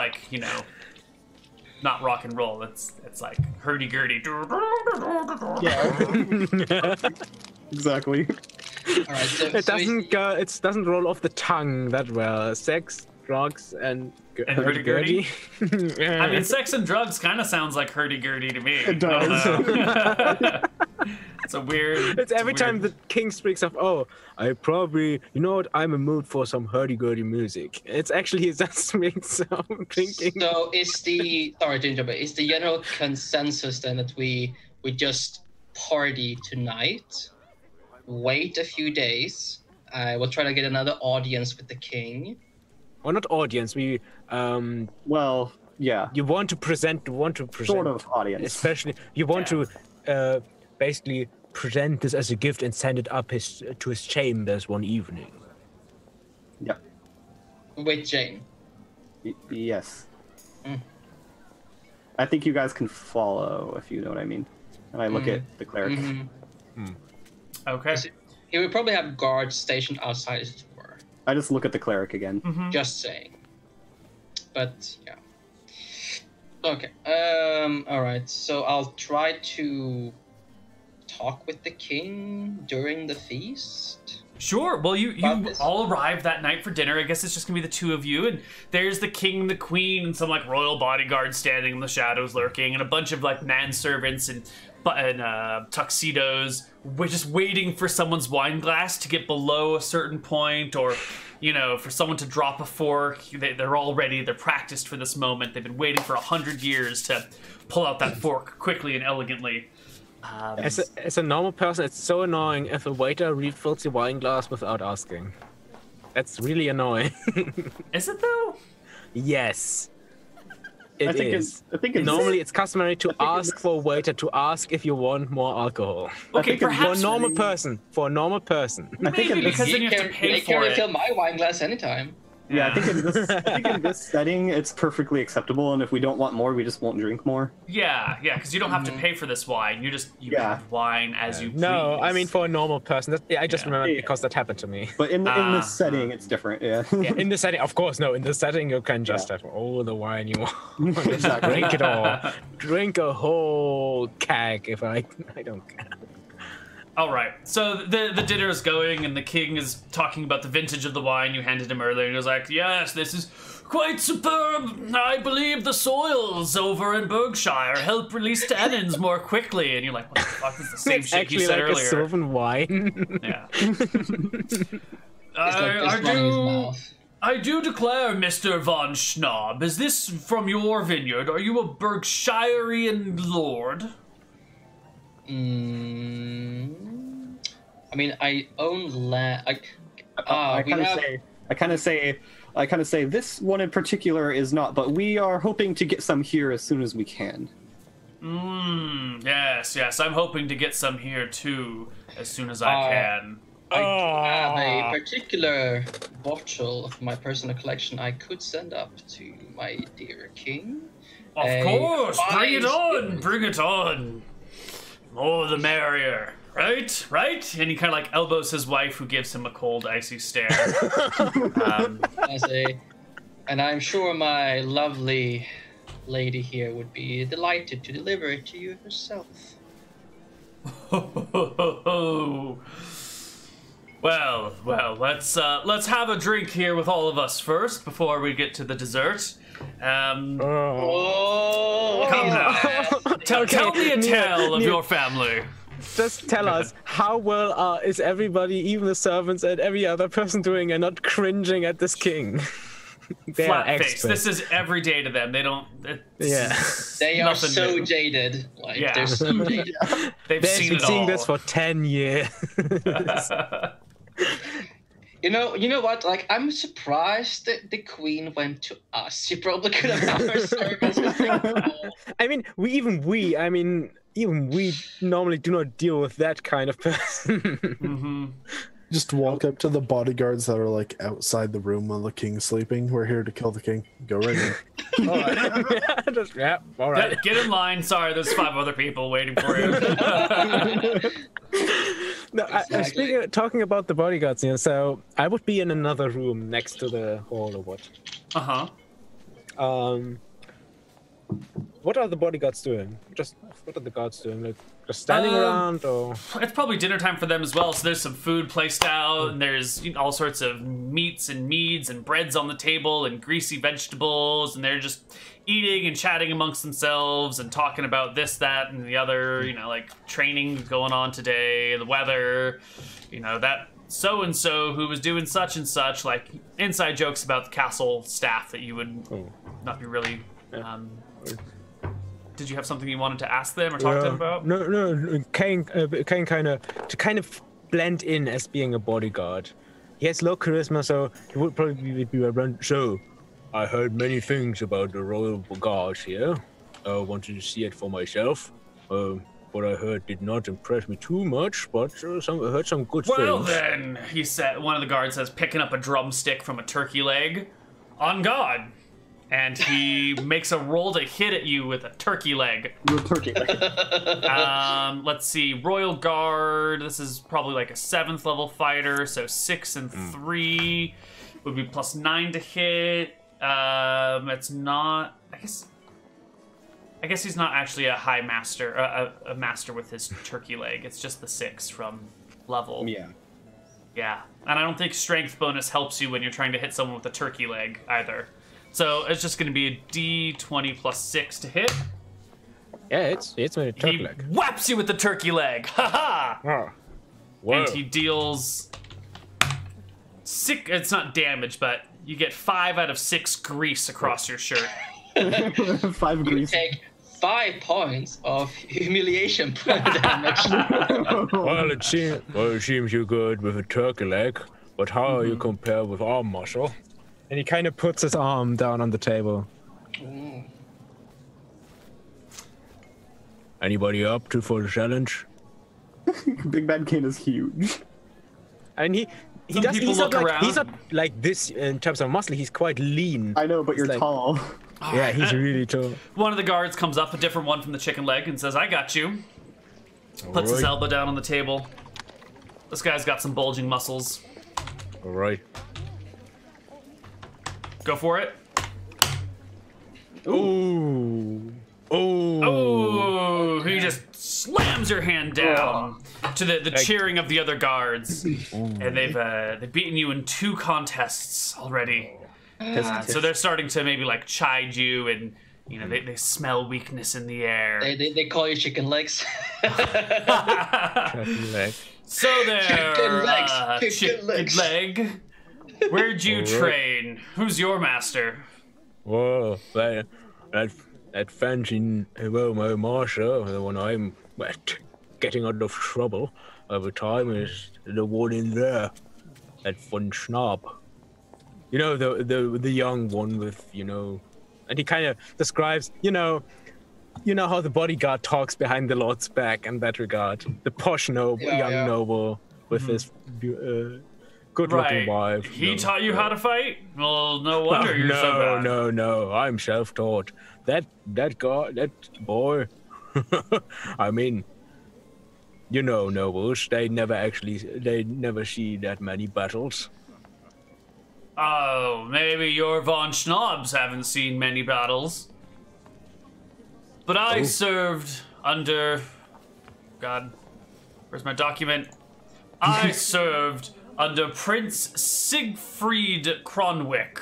not rock and roll. It's like hurdy-gurdy. Yeah. Exactly. All right, it doesn't roll off the tongue that well. Sex, drugs, and hurdy-gurdy. Yeah. I mean, sex and drugs kind of sounds like hurdy-gurdy to me. It does. It's a weird... It's every time the king speaks of, I probably... You know what? I'm in a mood for some hurdy-gurdy music. It's actually just makes some drinking. So is the... Sorry to interrupt, but is the general consensus then that we just party tonight, wait a few days, we'll try to get another audience with the king? Well, not audience, we... well, yeah. You want to present... Sort of audience. Especially, you want to... basically present this as a gift and send it up to his chambers one evening. Yeah. With Jane. Yes. I think you guys can follow, if you know what I mean. And I look at the cleric. Okay. He would probably have guards stationed outside his door. I just look at the cleric again. Just saying. But yeah. Okay. All right. So I'll try to talk with the king during the feast. Sure. Well, you all arrive that night for dinner. I guess it's just gonna be the two of you, and there's the king, the queen, and some like royal bodyguards standing in the shadows, lurking, and a bunch of like manservants and tuxedos. We're just waiting for someone's wine glass to get below a certain point, or for someone to drop a fork. They're all ready. They're practiced for this moment. They've been waiting for 100 years to pull out that fork quickly and elegantly. As a normal person, it's so annoying if a waiter refills your wine glass without asking. That's really annoying. Is it though? Yes. I think Normally it's customary to ask for a waiter to ask if you want more alcohol. Okay, perhaps for a normal person. Maybe because then you have to pay for it. Refill my wine glass anytime. Yeah, I think in this setting, it's perfectly acceptable, and if we don't want more, we just won't drink more. Yeah, because you don't have to pay for this wine. You have wine as you please. No, I mean for a normal person. I just remember because that happened to me. But in this setting, it's different. Yeah. In the setting, of course, no. In the setting, you can just have all the wine you want. Exactly. Drink it all. Drink a whole keg if I don't care. All right, so the dinner is going, and the king is talking about the vintage of the wine you handed him earlier, and he was like, yes, this is quite superb. I believe the soils over in Berkshire help release tannins more quickly. And you're like, what the fuck is the same shit you said earlier? It's actually like a Sylvan wine. Yeah. I do declare, Mr. Von Schnob, is this from your vineyard? Are you a Berkshirean lord? I mean, I own land. I kind of say this one in particular is not, but we are hoping to get some here as soon as we can. Yes. I'm hoping to get some here too as soon as I can. I have a particular bottle of my personal collection I could send up to my dear king. Of course, bring it on. More the merrier. Right? And he kind of like elbows his wife, who gives him a cold, icy stare. And I'm sure my lovely lady here would be delighted to deliver it to you herself. Well, let's have a drink here with all of us first before we get to the dessert. Come now. Tell me a tale of your family. Just tell us, how well is everybody, even the servants and every other person doing, and not cringing at this king? Flat face. This is every day to them. They don't. They are so jaded. They're so jaded. They've been seeing this for 10 years. You know what? Like, I'm surprised that the queen went to us. You probably could have had her servants. Even we normally do not deal with that kind of person. Just walk up to the bodyguards that are like outside the room while the king's sleeping. We're here to kill the king. Go right in. All right. All right. Get in line. Sorry, there's 5 other people waiting for you. No, exactly. Talking about the bodyguards, so I would be in another room next to the hall or what? What are the bodyguards doing? What are the guards doing? Like just standing around, or? It's probably dinner time for them as well. So there's some food placed out, and there's all sorts of meats and meads and breads on the table and greasy vegetables, and they're just eating and chatting amongst themselves and talking about this, that, and the other. Like training going on today, the weather. That so-and-so who was doing such and such, like inside jokes about the castle staff that you would not be really. Did you have something you wanted to ask them or talk to them about? No. Kane kind of blend in as being a bodyguard. He has low charisma, so he would probably be around. So, I heard many things about the royal guards here. I wanted to see it for myself. What I heard did not impress me too much, but I heard some good things. Well then, he said. One of the guards says, picking up a drumstick from a turkey leg. On God. And he makes a roll to hit at you with a turkey leg. Turkey leg. Let's see. Royal Guard. This is probably like a 7th level fighter. So 6 and 3 would be +9 to hit. It's not. I guess he's not actually a high master, a master with his turkey leg. It's just the 6 from level. Yeah. Yeah. And I don't think strength bonus helps you when you're trying to hit someone with a turkey leg either. So it's just going to be a D20 +6 to hit. Yeah, it's with a turkey leg. He whaps you with the turkey leg. Ha ha! Oh. Whoa. And he deals 6. It's not damage, but you get 5 out of 6 grease across your shirt. 5 You grease. take 5 points of humiliation damage. Well, it seems you're good with a turkey leg, but how are you compared with arm muscle? And he kind of puts his arm down on the table. Anybody up for the challenge? Big Bad Kane is huge. And he's not like this in terms of muscle. He's quite lean. I know, but you're like, tall. Yeah, he's really tall. One of the guards comes up, a different one from the chicken leg, and says, "I got you." Puts his elbow down on the table. This guy's got some bulging muscles. All right. Go for it. Ooh. Oh, he just slams your hand down to the cheering of the other guards. And they've beaten you in 2 contests already. So they're starting to maybe like chide you, and you know they smell weakness in the air. They call you chicken legs. Turkey leg. So there, Chicken legs. leg. Where'd you train? Who's your master? Whoa, that fancy my master, the one I'm getting out of trouble over time, is the one in there. That fun snob. You know, the young one with, you know, and he kind of describes, you know how the bodyguard talks behind the Lord's back in that regard. The posh noble, noble with his good-looking wife. He taught you how to fight? Well, no wonder you're so bad. No, I'm self-taught. That boy, I mean, you know, nobles, they never see that many battles. Oh, maybe your von Schnobs haven't seen many battles. But I served under... God, where's my document? I served under Prince Siegfried Kronwick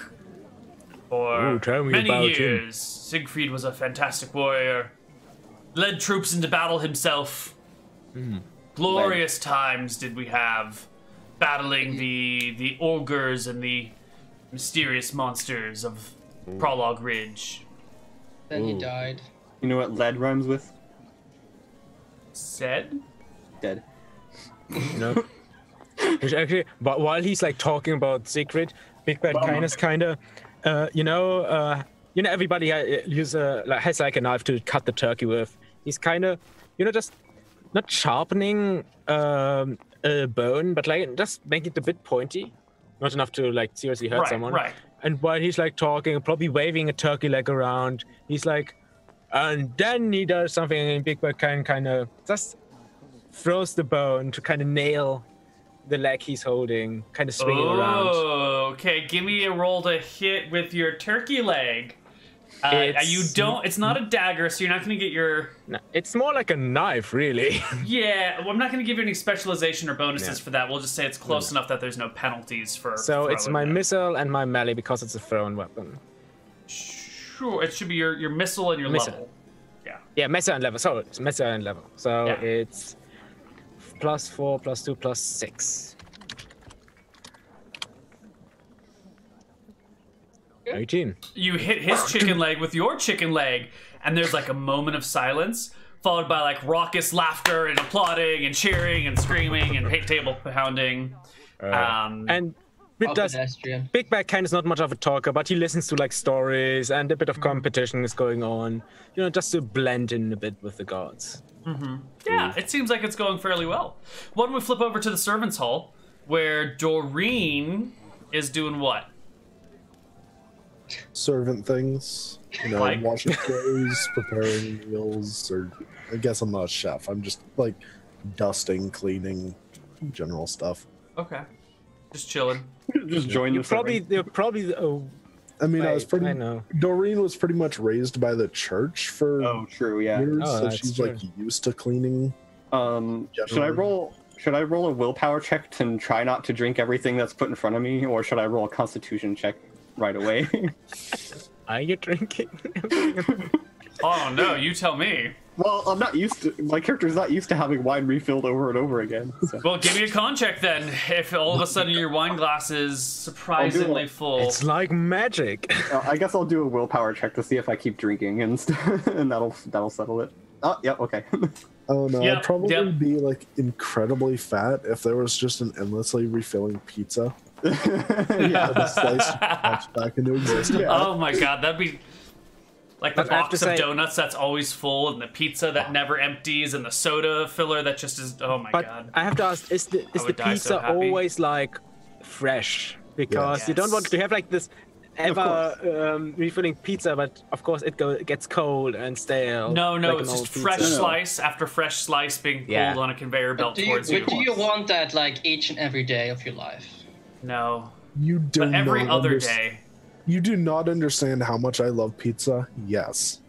for many years. Siegfried was a fantastic warrior. Led troops into battle himself. Glorious times did we have, battling the ogres and the mysterious monsters of Prologue Ridge. Then he died. You know what lead rhymes with? Said? Dead. No. Which actually, but while he's like talking about Siegfried, Big Bad Kindness kind of, everybody has like a knife to cut the turkey with. He's kind of, just not sharpening a bone, but like just making it a bit pointy, not enough to like seriously hurt someone. Right. And while he's like talking, probably waving a turkey leg around, he's like, and then he does something, and Big Bad kind of just throws the bone to kind of nail the leg he's holding, kind of swinging around. Oh, okay. Give me a roll to hit with your turkey leg. It's not a dagger, so you're not going to get your... No, it's more like a knife, really. Yeah, well, I'm not going to give you any specialization or bonuses for that. We'll just say it's close enough that there's no penalties for So it's my missile and my melee because it's a thrown weapon. Sure, it should be your missile and your level. Yeah, missile and level. So it's missile and level. So it's +4, +2, +6. 18. You hit his chicken leg with your chicken leg, and there's like a moment of silence, followed by like raucous laughter and applauding and cheering and screaming and table pounding. And Big Bad Kind is not much of a talker, but he listens to like stories, and a bit of competition is going on, just to blend in a bit with the gods. Yeah, it seems like it's going fairly well. Why don't we flip over to the servants' hall, where Doreen is doing what? servant things. You know, Like? washing clothes, preparing meals, or I guess I'm not a chef. I'm just like dusting, cleaning, general stuff. Okay. Just chilling. Just join You the probably. Oh, I mean, wait, I know. Doreen was pretty much raised by the church for Oh, true. Yeah. years, Oh, so that's she's true. like used to cleaning. Should I roll a willpower check to try not to drink everything that's put in front of me, or should I roll a Constitution check right away? Are you drinking? Oh no, you tell me. Well, I'm not used to. My character's not used to having wine refilled over and over again. So. Well, give me a con check then. If all of a sudden your wine glass is surprisingly full. It's like magic. I guess I'll do a willpower check to see if I keep drinking, and that'll settle it. Oh, yeah, okay. Oh no, Yep, I'd probably yep. be like incredibly fat if there was just an endlessly refilling pizza. Yeah. The slice pops back into existence. Yeah. Oh my god, that'd be like the But I have box to of say- donuts that's always full, and the pizza that never empties, and the soda filler that just is. Oh my But god. I have to ask: is the would die so pizza happy. always like fresh? Because you don't Yes. want to have like this ever refilling pizza, but of course it gets cold and stale. No, like an it's old just pizza. fresh No. slice after fresh slice being pulled Yeah. on a conveyor belt Do you, towards you. but do you want that like each and every day of your life? No, You do but every not other underst- day. You do not understand how much I love pizza. Yes.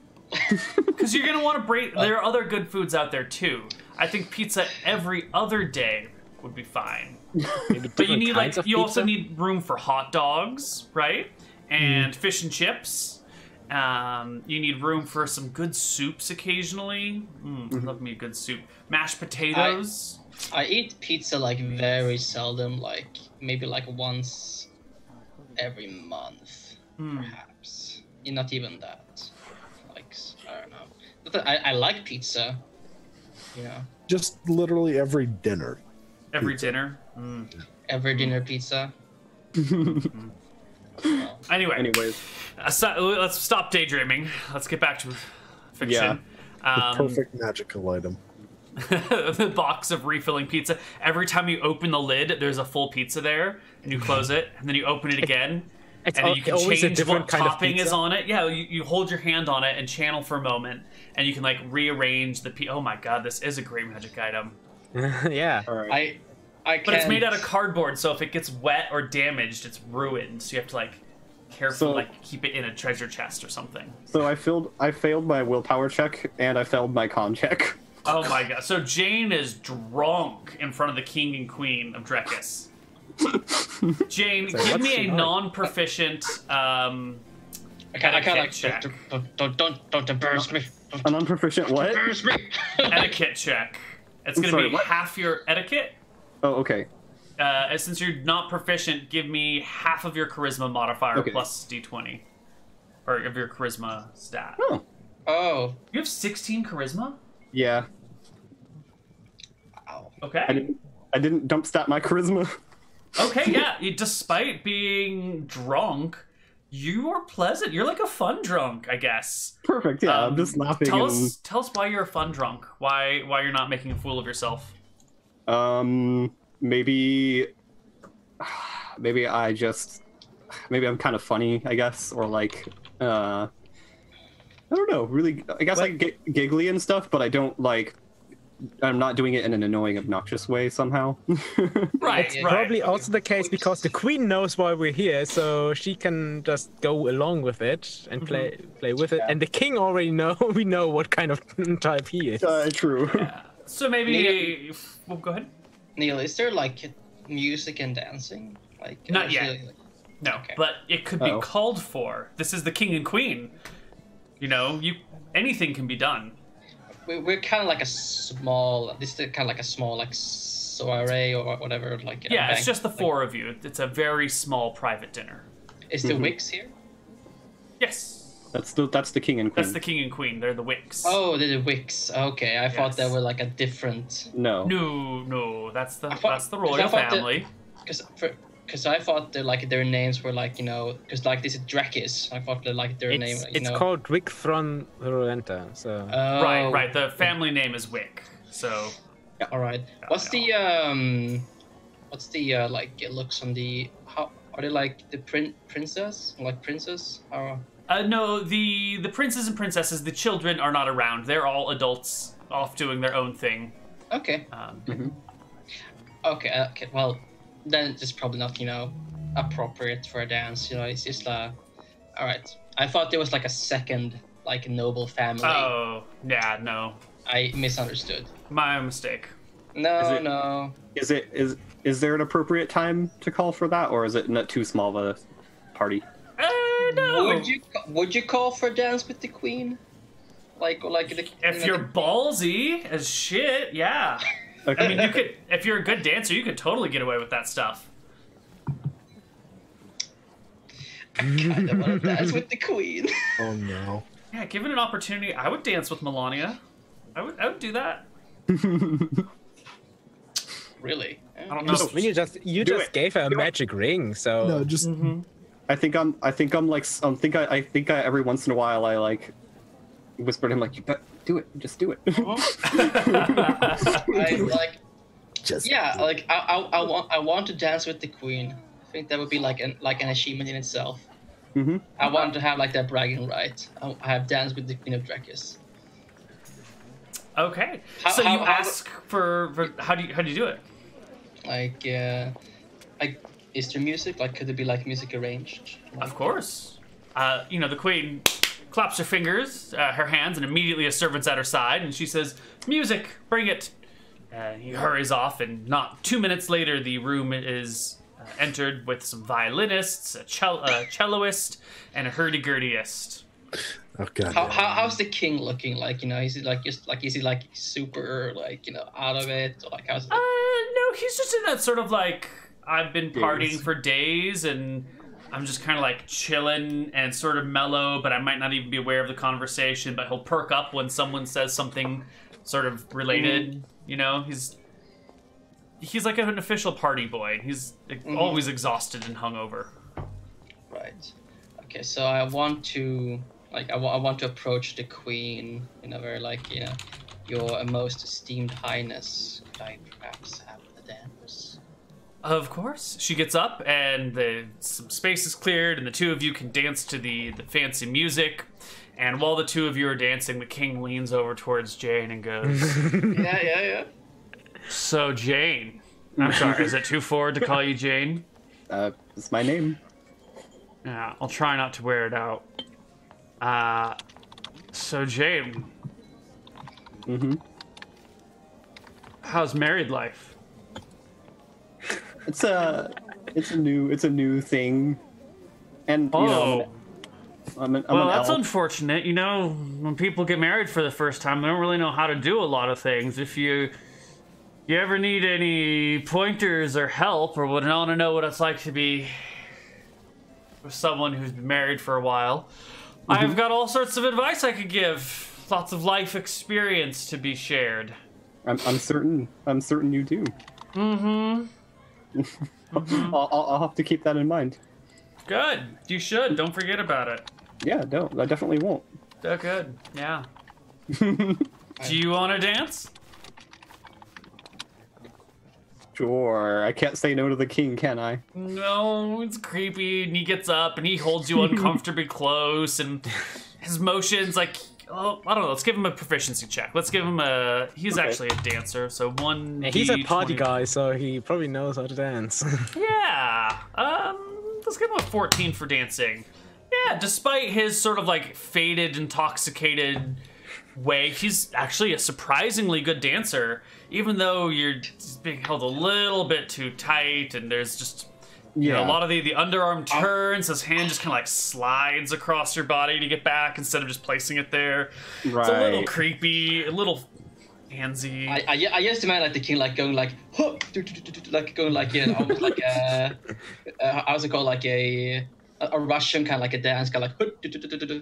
Because you're gonna want to break. There are other good foods out there too. I think pizza every other day would be fine. Maybe But you different need kinds like of you also pizza? need room for hot dogs, right? And fish and chips. You need room for some good soups occasionally. I love me a good soup. Mashed potatoes. I eat pizza like very seldom, like maybe like once every month, perhaps. Not even that. Like I don't know. But I like pizza. You know, Just literally every dinner. Every dinner. every dinner pizza. Anyway, Anyways, let's stop daydreaming. Let's get back to fiction. The perfect magical item. The box of refilling pizza. Every time you open the lid, there's a full pizza there, and you close it, and then you open it again, It's and then you can always a change different what kind of topping is pizza. on it. Yeah, you hold your hand on it and channel for a moment, and you can like rearrange the Oh my god, this is a great magic item. Yeah. all right. I But it's made out can't- of cardboard, so if it gets wet or damaged, it's ruined. So you have to like carefully So- like keep it in a treasure chest or something. So I failed my willpower check, and I failed my con check. Oh my god. So Jane is drunk in front of the king and queen of Drekis. Jane, So give what's me she a like? non-proficient I can't etiquette like check. don't embarrass me. An unproficient what? Embarrass me. Etiquette check. It's gonna sorry, be what? half your etiquette. Oh, okay. And since you're not proficient, give me half of your charisma modifier Okay. plus d20. Or of your charisma stat. Oh, Oh, You have 16 charisma? yeah. ow. Okay. I didn't dump stat my charisma. Okay, yeah. Despite being drunk, you are pleasant. You're like a fun drunk, I guess. Perfect. Yeah, I'm just laughing. Tell and, us why you're a fun drunk. Why you're not making a fool of yourself. Maybe I'm kind of funny, I guess, or like I don't know. Really, I guess I get giggly and stuff, but I don't like. I'm not doing it in an annoying, obnoxious way somehow. Right, It's right. Probably also the case because the queen knows why we're here, so she can just go along with it and play with it. And the king already we know what kind of type he is. True. So maybe well, go ahead. Neal, is there like music and dancing? Like Not yet. actually, like- No, Okay. but it could be Uh-oh. called for. This is the king and queen. You know, anything can be done. we're kind of like a small. This is kind of like a small like soiree or whatever. Like Yeah, it's bank- just the like- four of you. It's a very small private dinner. Is the Wicks here? Yes, That's the king and queen. that's the king and queen. They're the Wicks. Oh, they're the Wicks. Okay, I thought they Yes. were like a different. No. No, that's the thought- that's the 'cause I royal thought that- family. Because I thought their names were like because like this is Drekis. I thought their name. It's called Rick Thron Rowenta, so Oh, Right. The family name is Wick. So All right. What's the like it looks on the Are they like the princess? Like princess? Or... No, the princes and princesses, the children are not around. They're all adults off doing their own thing. Okay. Okay, well, then it's probably not, appropriate for a dance. It's just, all right. I thought there was like a second, like, noble family. Oh, yeah, no. I misunderstood. My mistake. No. Is there an appropriate time to call for that, or is it not too small of a party? No. Would you call for a dance with the queen? If you're ballsy as shit, yeah. Okay. I mean, you could. If you're a good dancer, you could totally get away with that stuff. I kind of want to dance with the queen. Oh no. Yeah, given an opportunity, I would dance with Melania. I would do that. Really? I don't know. I mean, you just gave her a magic ring, so No, just I think every once in a while I like whisper to him like, you bet, do it, just do it. I want to dance with the queen. I think that would be like an achievement in itself. I want to have like that bragging right. I have danced with the Queen of Drakus. Okay. So you ask for how do you do it? Like is there music? Like, could it be like music arranged? Of course. The queen claps her fingers, her hands, and immediately a servant's at her side, and she says, "Music, bring it." He hurries off, and not 2 minutes later, the room is entered with some violinists, a celloist, and a hurdy-gurdyist. oh god. How's the king looking? Like, is he like super out of it? Or like how's it? No, he's just in that sort of like, I've been partying for days and I'm just kind of like chilling and sort of mellow, but I might not even be aware of the conversation, but he'll perk up when someone says something sort of related. He's like an official party boy. He's always exhausted and hungover. Right. Okay, so I want to approach the queen in a very your most esteemed highness. Could I perhaps have the dance? Of course. She gets up and some space is cleared and the two of you can dance to the fancy music. And while the two of you are dancing, the king leans over towards Jane and goes, Yeah. "So Jane, I'm sorry, is it too forward to call you Jane?" It's my name. Yeah, I'll try not to wear it out. So Jane. How's married life? It's a new thing, and that's unfortunate. When people get married for the first time, they don't really know how to do a lot of things. If you ever need any pointers or help, or would want to know what it's like to be with someone who's been married for a while, I've got all sorts of advice I could give. Lots of life experience to be shared. I'm certain you do. I'll have to keep that in mind. Good. You should. Don't forget about it. Yeah, no, I definitely won't. Oh, good. Yeah. Do you want to dance? Sure. I can't say no to the king, can I? No, it's creepy. And he gets up and he holds you uncomfortably close, and his motions I don't know. Let's give him a proficiency check. Let's give him a. He's actually a dancer, so 1. He's a party guy, so he probably knows how to dance. Yeah. Let's give him a 14 for dancing. Yeah, despite his sort of like faded, intoxicated way, he's actually a surprisingly good dancer, even though you're being held a little bit too tight, and there's just a lot of the underarm turns. His hand just kind of like slides across your body to get back instead of just placing it there. Right. It's a little creepy, a little handsy. I used to imagine like the king like going like like going like almost like how's it called, like a Russian kind of like a dance, kind of like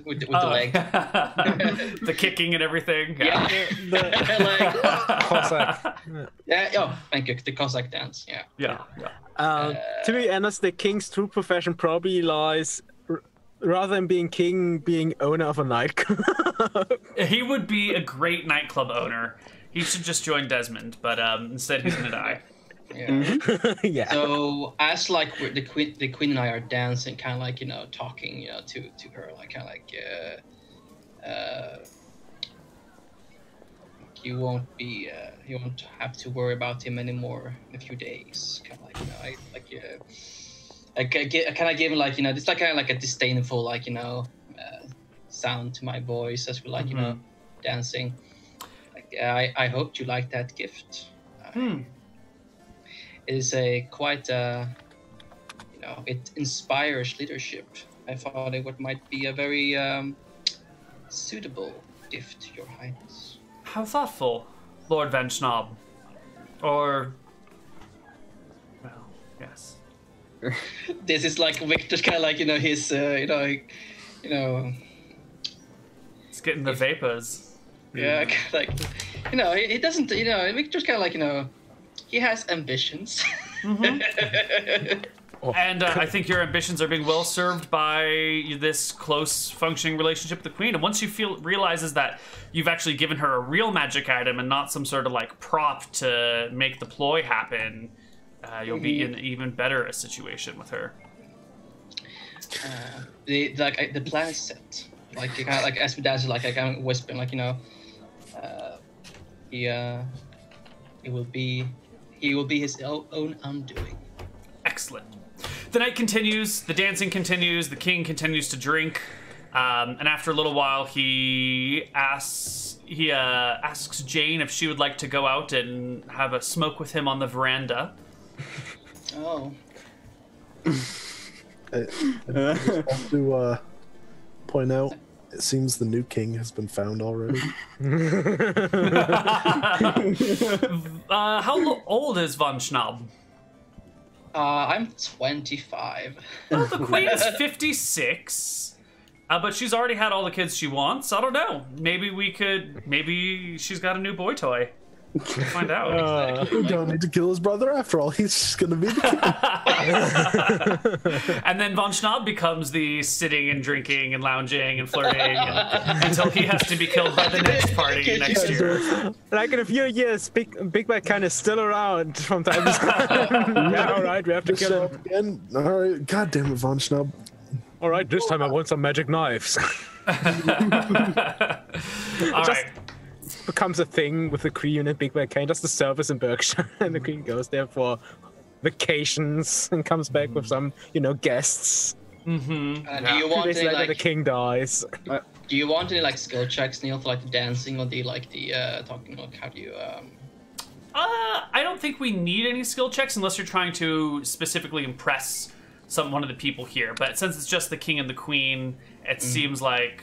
with the leg. The kicking and everything. Yeah. Cossack. Yeah. Oh, thank you. The Cossack dance. Yeah. To be honest, the king's true profession probably lies, rather than being king, being owner of a nightclub. He would be a great nightclub owner. He should just join Desmond, but instead he's gonna die. Yeah. Yeah. So as like the queen and I are dancing, kind of like talking to her, like kind of like you won't have to worry about him anymore in a few days. Kind of like I kind of give him like it's like kind of like a disdainful like sound to my voice as we're like dancing. Like I hoped you liked that gift. It is quite it inspires leadership. I thought it might be a very suitable gift to your highness. How thoughtful, Lord Van Schnob. Or, well, yes. This is like Victor's kind of like his It's getting the vapors. Yeah, like he doesn't Victor's kind of like he has ambitions. And I think your ambitions are being well served by this close functioning relationship with the queen. And once you realizes that you've actually given her a real magic item and not some sort of like prop to make the ploy happen, you'll be in even better a situation with her. The plan is set. Like you kind of like as we dance, like I kind of whispering, like he will be his own undoing. Excellent. The night continues, the dancing continues, the king continues to drink, and after a little while, he asks Jane if she would like to go out and have a smoke with him on the veranda. Oh. I want to point out, it seems the new king has been found already. How old is Von Schnob? I'm 25. Well, the queen's 56, but she's already had all the kids she wants. I don't know. Maybe she's got a new boy toy. We'll find out. We don't need to kill his brother after all. He's just going to be the king. And then Von Schnob becomes the sitting and drinking and lounging and flirting until he has to be killed by the next party next year. Like in a few years, Big Bad kind of still around from time to time. Yeah, all right, we have to kill him again. All right, God damn it, Von Schnob. All right, this time I want some magic knives. All right. Becomes a thing with the Queen and Big Bad Cane, just the service in Berkshire, and the Queen goes there for vacations and comes back with some, guests. Mm-hmm. Do you want any, later, the king dies. Do you want any like skill checks, Neal, for like the dancing or the talking? Like, how do you? I don't think we need any skill checks unless you're trying to specifically impress one of the people here. But since it's just the king and the queen, it seems like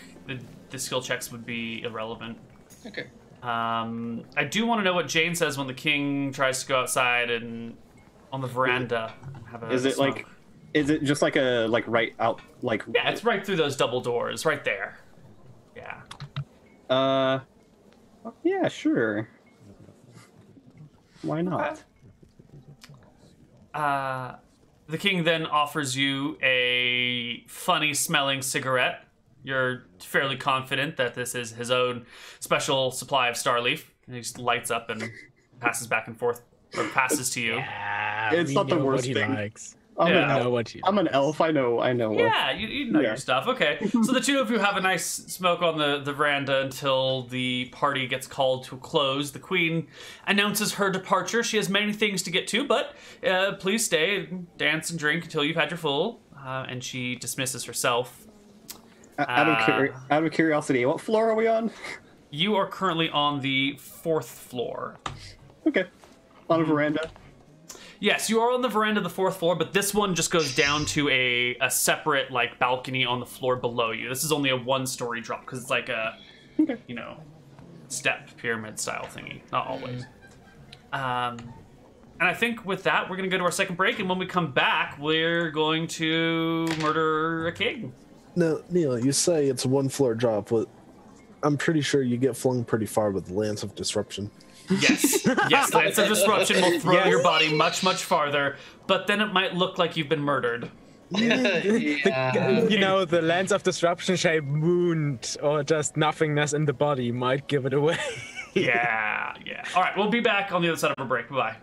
the skill checks would be irrelevant. Okay. I do want to know what Jane says when the king tries to go outside and on the veranda have a smoke. Is it just like a right out like? Yeah, it's right through those double doors, right there. Yeah. Yeah, sure. Why not? The king then offers you a funny-smelling cigarette. You're fairly confident that this is his own special supply of Starleaf. And he just lights up and passes back and forth, or passes to you. Yeah, it's not the worst thing. Likes. I'm an elf. I know. Yeah, you know your stuff. Okay, so the two of you have a nice smoke on the veranda until the party gets called to a close. The queen announces her departure. She has many things to get to, but please stay, dance and drink until you've had your full. And she dismisses herself. Out of curiosity, what floor are we on? You are currently on the 4th floor. Okay, on a veranda. Yes, you are on the veranda of the 4th floor, but this one just goes down to a separate like balcony on the floor below you. This is only a 1-story drop because it's like a step pyramid style thingy. Not always. And I think with that, we're gonna go to our second break, and when we come back, we're going to murder a king. Now, Neal, you say it's a 1-floor drop, but I'm pretty sure you get flung pretty far with the Lance of Disruption. Yes, Lance of Disruption will throw your body much, much farther, but then it might look like you've been murdered. The Lance of Disruption shaped wound or just nothingness in the body might give it away. Yeah. All right, we'll be back on the other side of a break. Bye-bye.